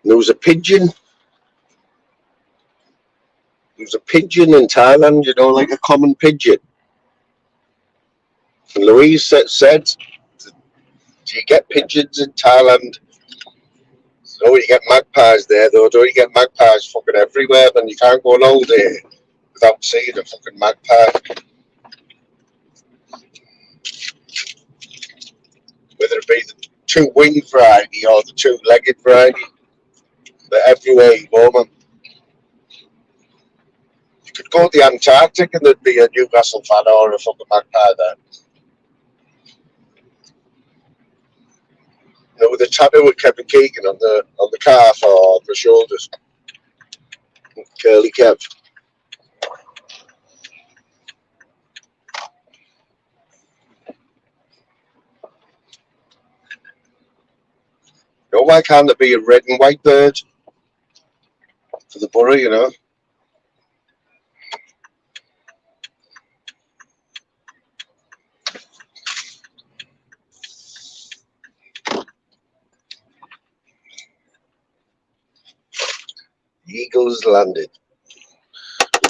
there was a pigeon. There was a pigeon in Thailand, you know, like a common pigeon. And Louise said, do you get pigeons in Thailand? No, you get magpies there, though. Don't you get magpies fucking everywhere? Then you can't go on holiday without seeing a fucking magpie. Whether it be the two-winged variety or the two-legged variety, they're everywhere you go, man. You could go to the Antarctic and there'd be a Newcastle fan or a fucking magpie there. You know, with the tattoo of Kevin Keegan on the calf or the shoulders. Curly Kev. You know, why can't there be a red and white bird for the Boro, you know? The Eagles landed.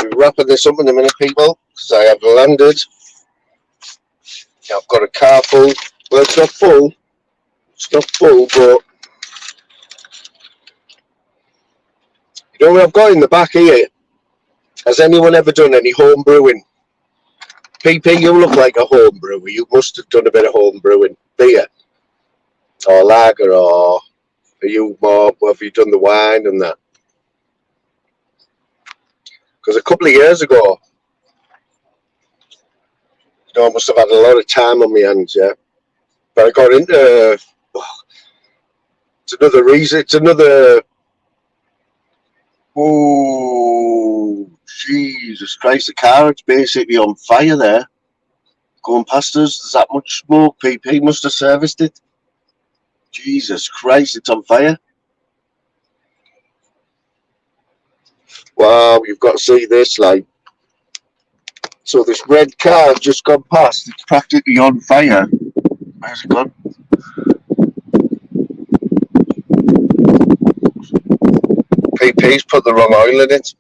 We'll be wrapping this up in a minute, people, because I have landed. I've got a car full. Well, it's not full. It's not full, but you know what I've got in the back here? Has anyone ever done any home brewing? PP, you look like a home brewer. You must have done a bit of home brewing. Beer or lager, or are you more, have you done the wine and that? Because a couple of years ago, you know, I must have had a lot of time on my hands, yeah. But I got into, it's another reason, it's another, oh, Jesus Christ, the car, it's basically on fire there. Going past us, there's that much smoke. PP must have serviced it. Jesus Christ, it's on fire. Wow, you've got to see this, like. So this red car just gone past, it's practically on fire. Where's it gone? PP's put the wrong oil in it.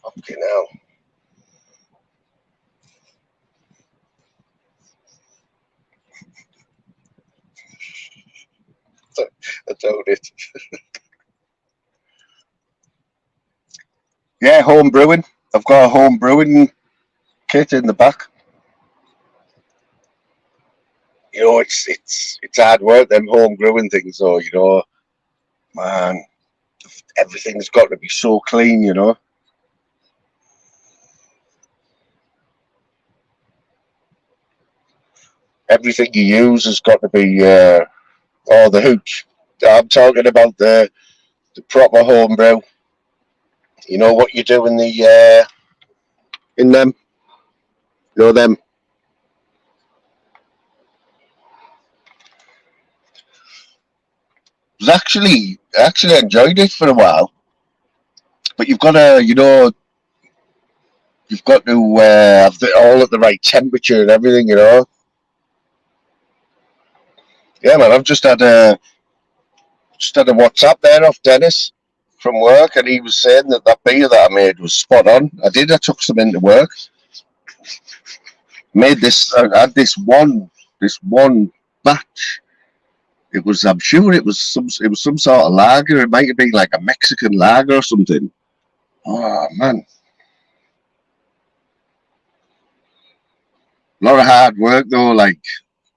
Okay, now. I doubt it. Yeah, home brewing. I've got a home brewing kit in the back. You know, it's hard work, them home brewing things, though, you know. Man, everything's got to be so clean, you know. Everything you use has got to be, the hooch. I'm talking about the proper home brew. You know what you do in them? You know them? I actually enjoyed it for a while. But you've got to, you know, you've got to have it all at the right temperature and everything, you know. Yeah, man, I've just had a WhatsApp there off Dennis from work, and he was saying that beer that I made was spot on. I took some into work. Made this. I had this one batch. It was. I'm sure it was some. It was some sort of lager. It might have been like a Mexican lager or something. Oh man, a lot of hard work though. Like,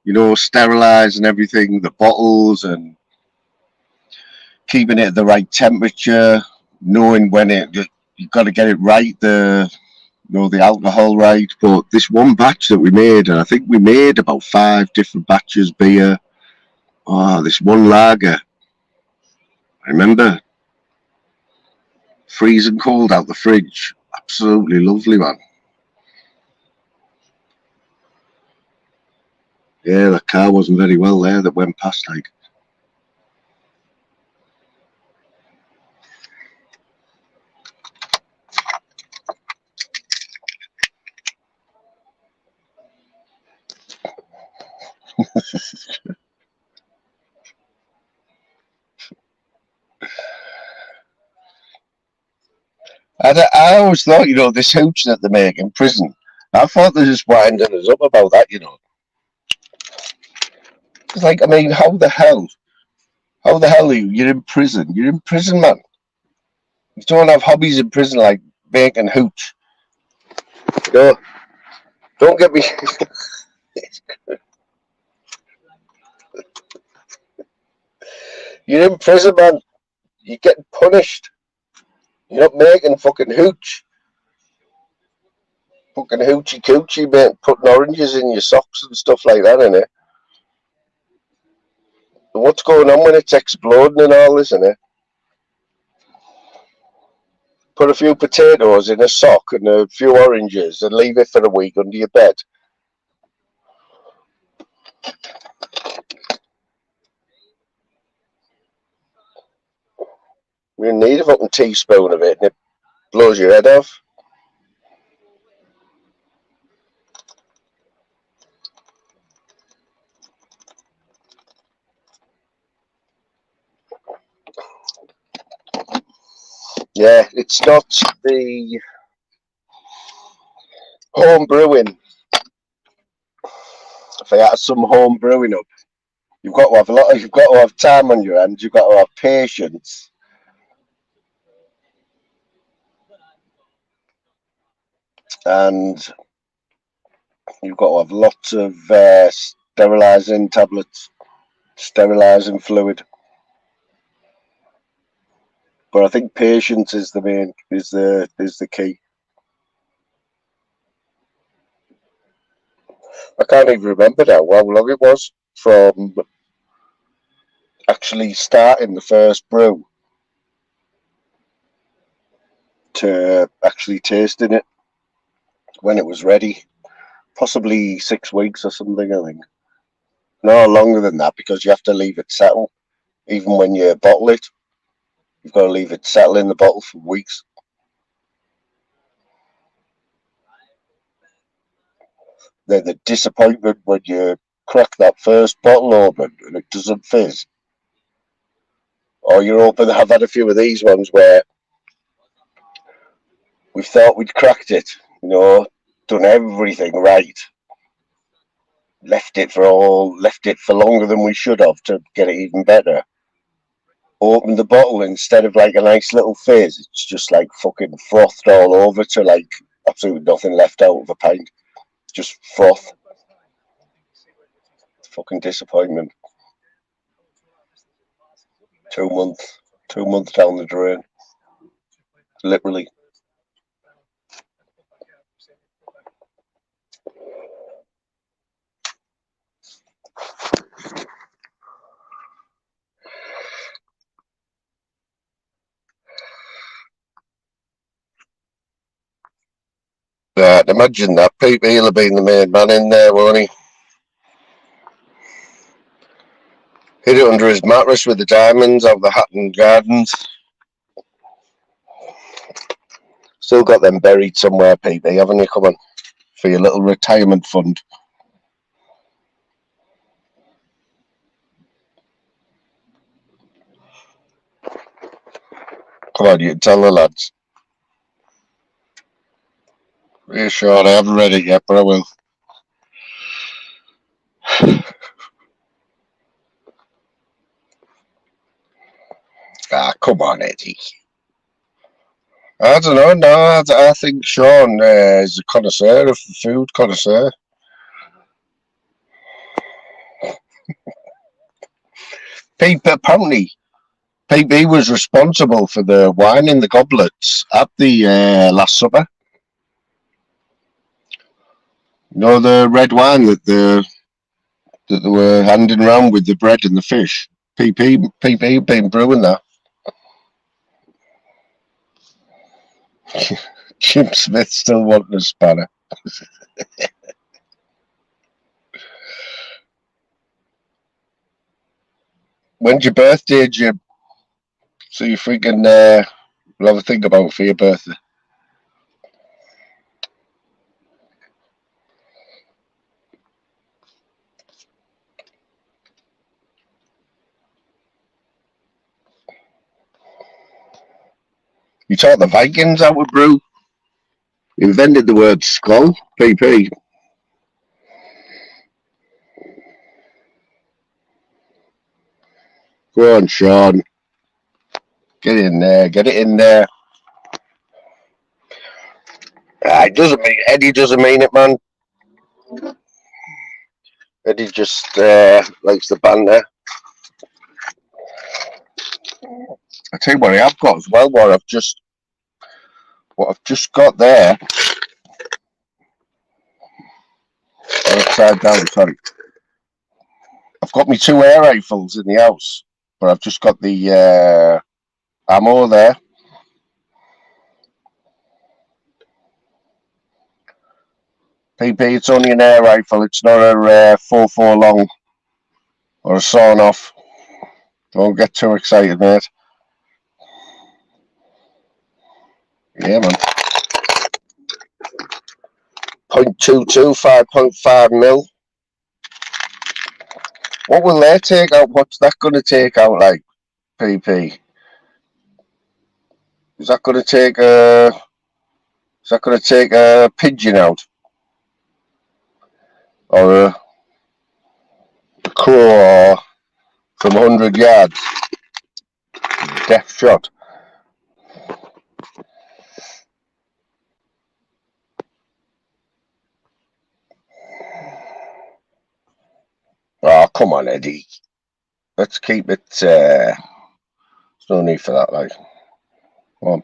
you know, sterilising everything, the bottles, and keeping it at the right temperature, knowing when you've got to get it right, the alcohol right. But this one batch that we made, and I think we made about 5 different batches beer. Oh, this one lager, I remember, freezing cold out the fridge. Absolutely lovely, man. Yeah, the car wasn't very well there that went past, like. I always thought, this hooch that they make in prison, I thought they're just winding us up about that. It's like, I mean, how the hell? How the hell are you? You're in prison. You're in prison, man. You don't have hobbies in prison like making hooch. No, don't get me. You're in prison, man. You're getting punished. You're not making fucking hooch. Fucking hoochie coochie, mate. Putting oranges in your socks and stuff like that, innit? What's going on when it's exploding and all, isn't it? Put a few potatoes in a sock and a few oranges and leave it for a week under your bed. You need a fucking teaspoon of it and it blows your head off. Yeah, it's not the home brewing. If I had some home brewing up, you've got to have you've got to have time on your hands, you've got to have patience, and you've got to have lots of sterilising tablets, sterilising fluid. But I think patience is the key. I can't even remember now how long it was from actually starting the first brew to actually tasting it when it was ready. Possibly 6 weeks or something, I think. No, longer than that because you have to leave it settle. Even when you bottle it, you've got to leave it settle in the bottle for weeks. Then the disappointment when you crack that first bottle open and it doesn't fizz. Or you're open. I've had a few of these ones where we thought we'd cracked it, done everything right, left it for longer than we should have to get it even better. Opened the bottle instead of like a nice little fizz, it's just like fucking frothed all over to like absolutely nothing left out of a pint. Just froth. Fucking disappointment. 2 months, 2 months down the drain, literally. Imagine that. Pete He'll have been the main man in there, won't he? Hid it under his mattress with the diamonds out of the Hatton Gardens. Still got them buried somewhere, Pete, haven't you? Come on, for your little retirement fund. Come on, you can tell the lads. Yeah, sure, I haven't read it yet, but I will. Come on, Eddie. I don't know. No, I think Sean is a connoisseur of food, connoisseur. Pete, apparently, PB was responsible for the wine in the goblets at the Last Supper. The red wine that they were handing around with the bread and the fish. PP been brewing that. Jim Smith still wanting a spanner. When's your birthday, Jim? So you're thinking we'll have a think about for your birthday. You taught the Vikings how to brew. Invented the word skull. PP. Go on, Sean. Get in there. Get it in there. It doesn't mean Eddie doesn't mean it, man. Eddie just likes the banter. I tell you what I've got as well. What I've just got there. Upside down. Sorry. I've got my 2 air rifles in the house, but I've just got the ammo there. PP, it's only an air rifle. It's not a 4.4 long or a sawn off. Don't get too excited, mate. Yeah, man. 0.22, 5.5 mil. What will they take out? What's that going to take out like, PP? Is that going to take a pigeon out? Or a crow from 100 yards? Death shot. Oh, come on, Eddie. Let's keep it. There's no need for that, like. Come on.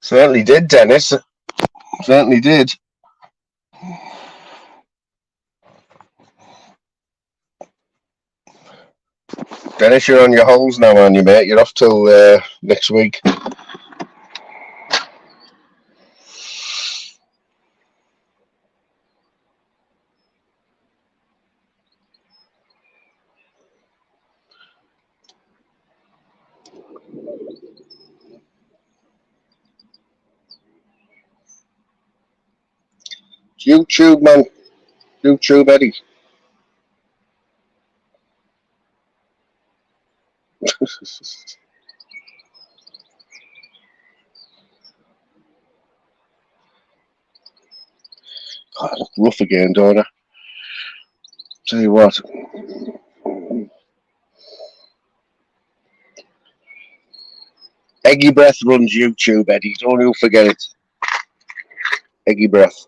Certainly did, Dennis. Certainly did. Dennis, you're on your holes now, aren't you, mate? You're off till next week. YouTube, man. YouTube, Eddie. God, I look rough again, don't I? Tell you what. Eggy Breath runs YouTube, Eddie. Don't you forget it. Eggy Breath.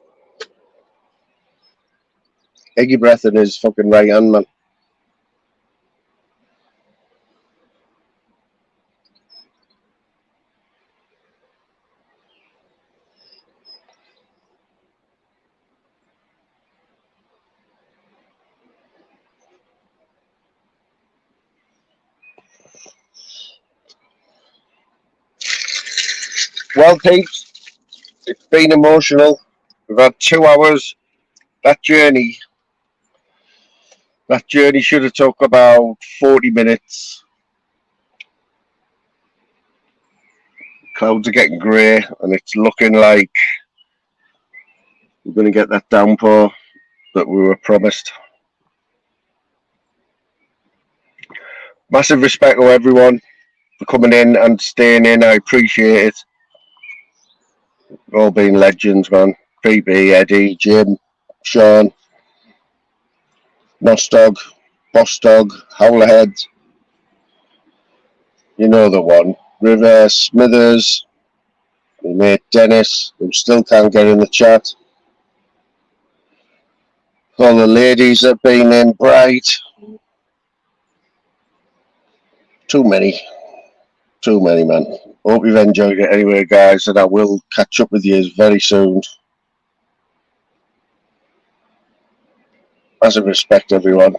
Eggy Breath and his fucking right hand, man. Well, peeps, it's been emotional. We've had 2 hours. That journey should have took about 40 minutes. Clouds are getting grey, and it's looking like we're going to get that downpour that we were promised. Massive respect to everyone for coming in and staying in. I appreciate it. You've all been legends, man. PP, Eddie, Jim, Sean, Nostog, Bostog, Howlerhead. You know the one. River, Smithers, my mate Dennis, who still can't get in the chat. All the ladies that have been in, Bright. Too many, man. Hope you've enjoyed it anyway, guys, and I will catch up with you very soon. Massive respect, everyone.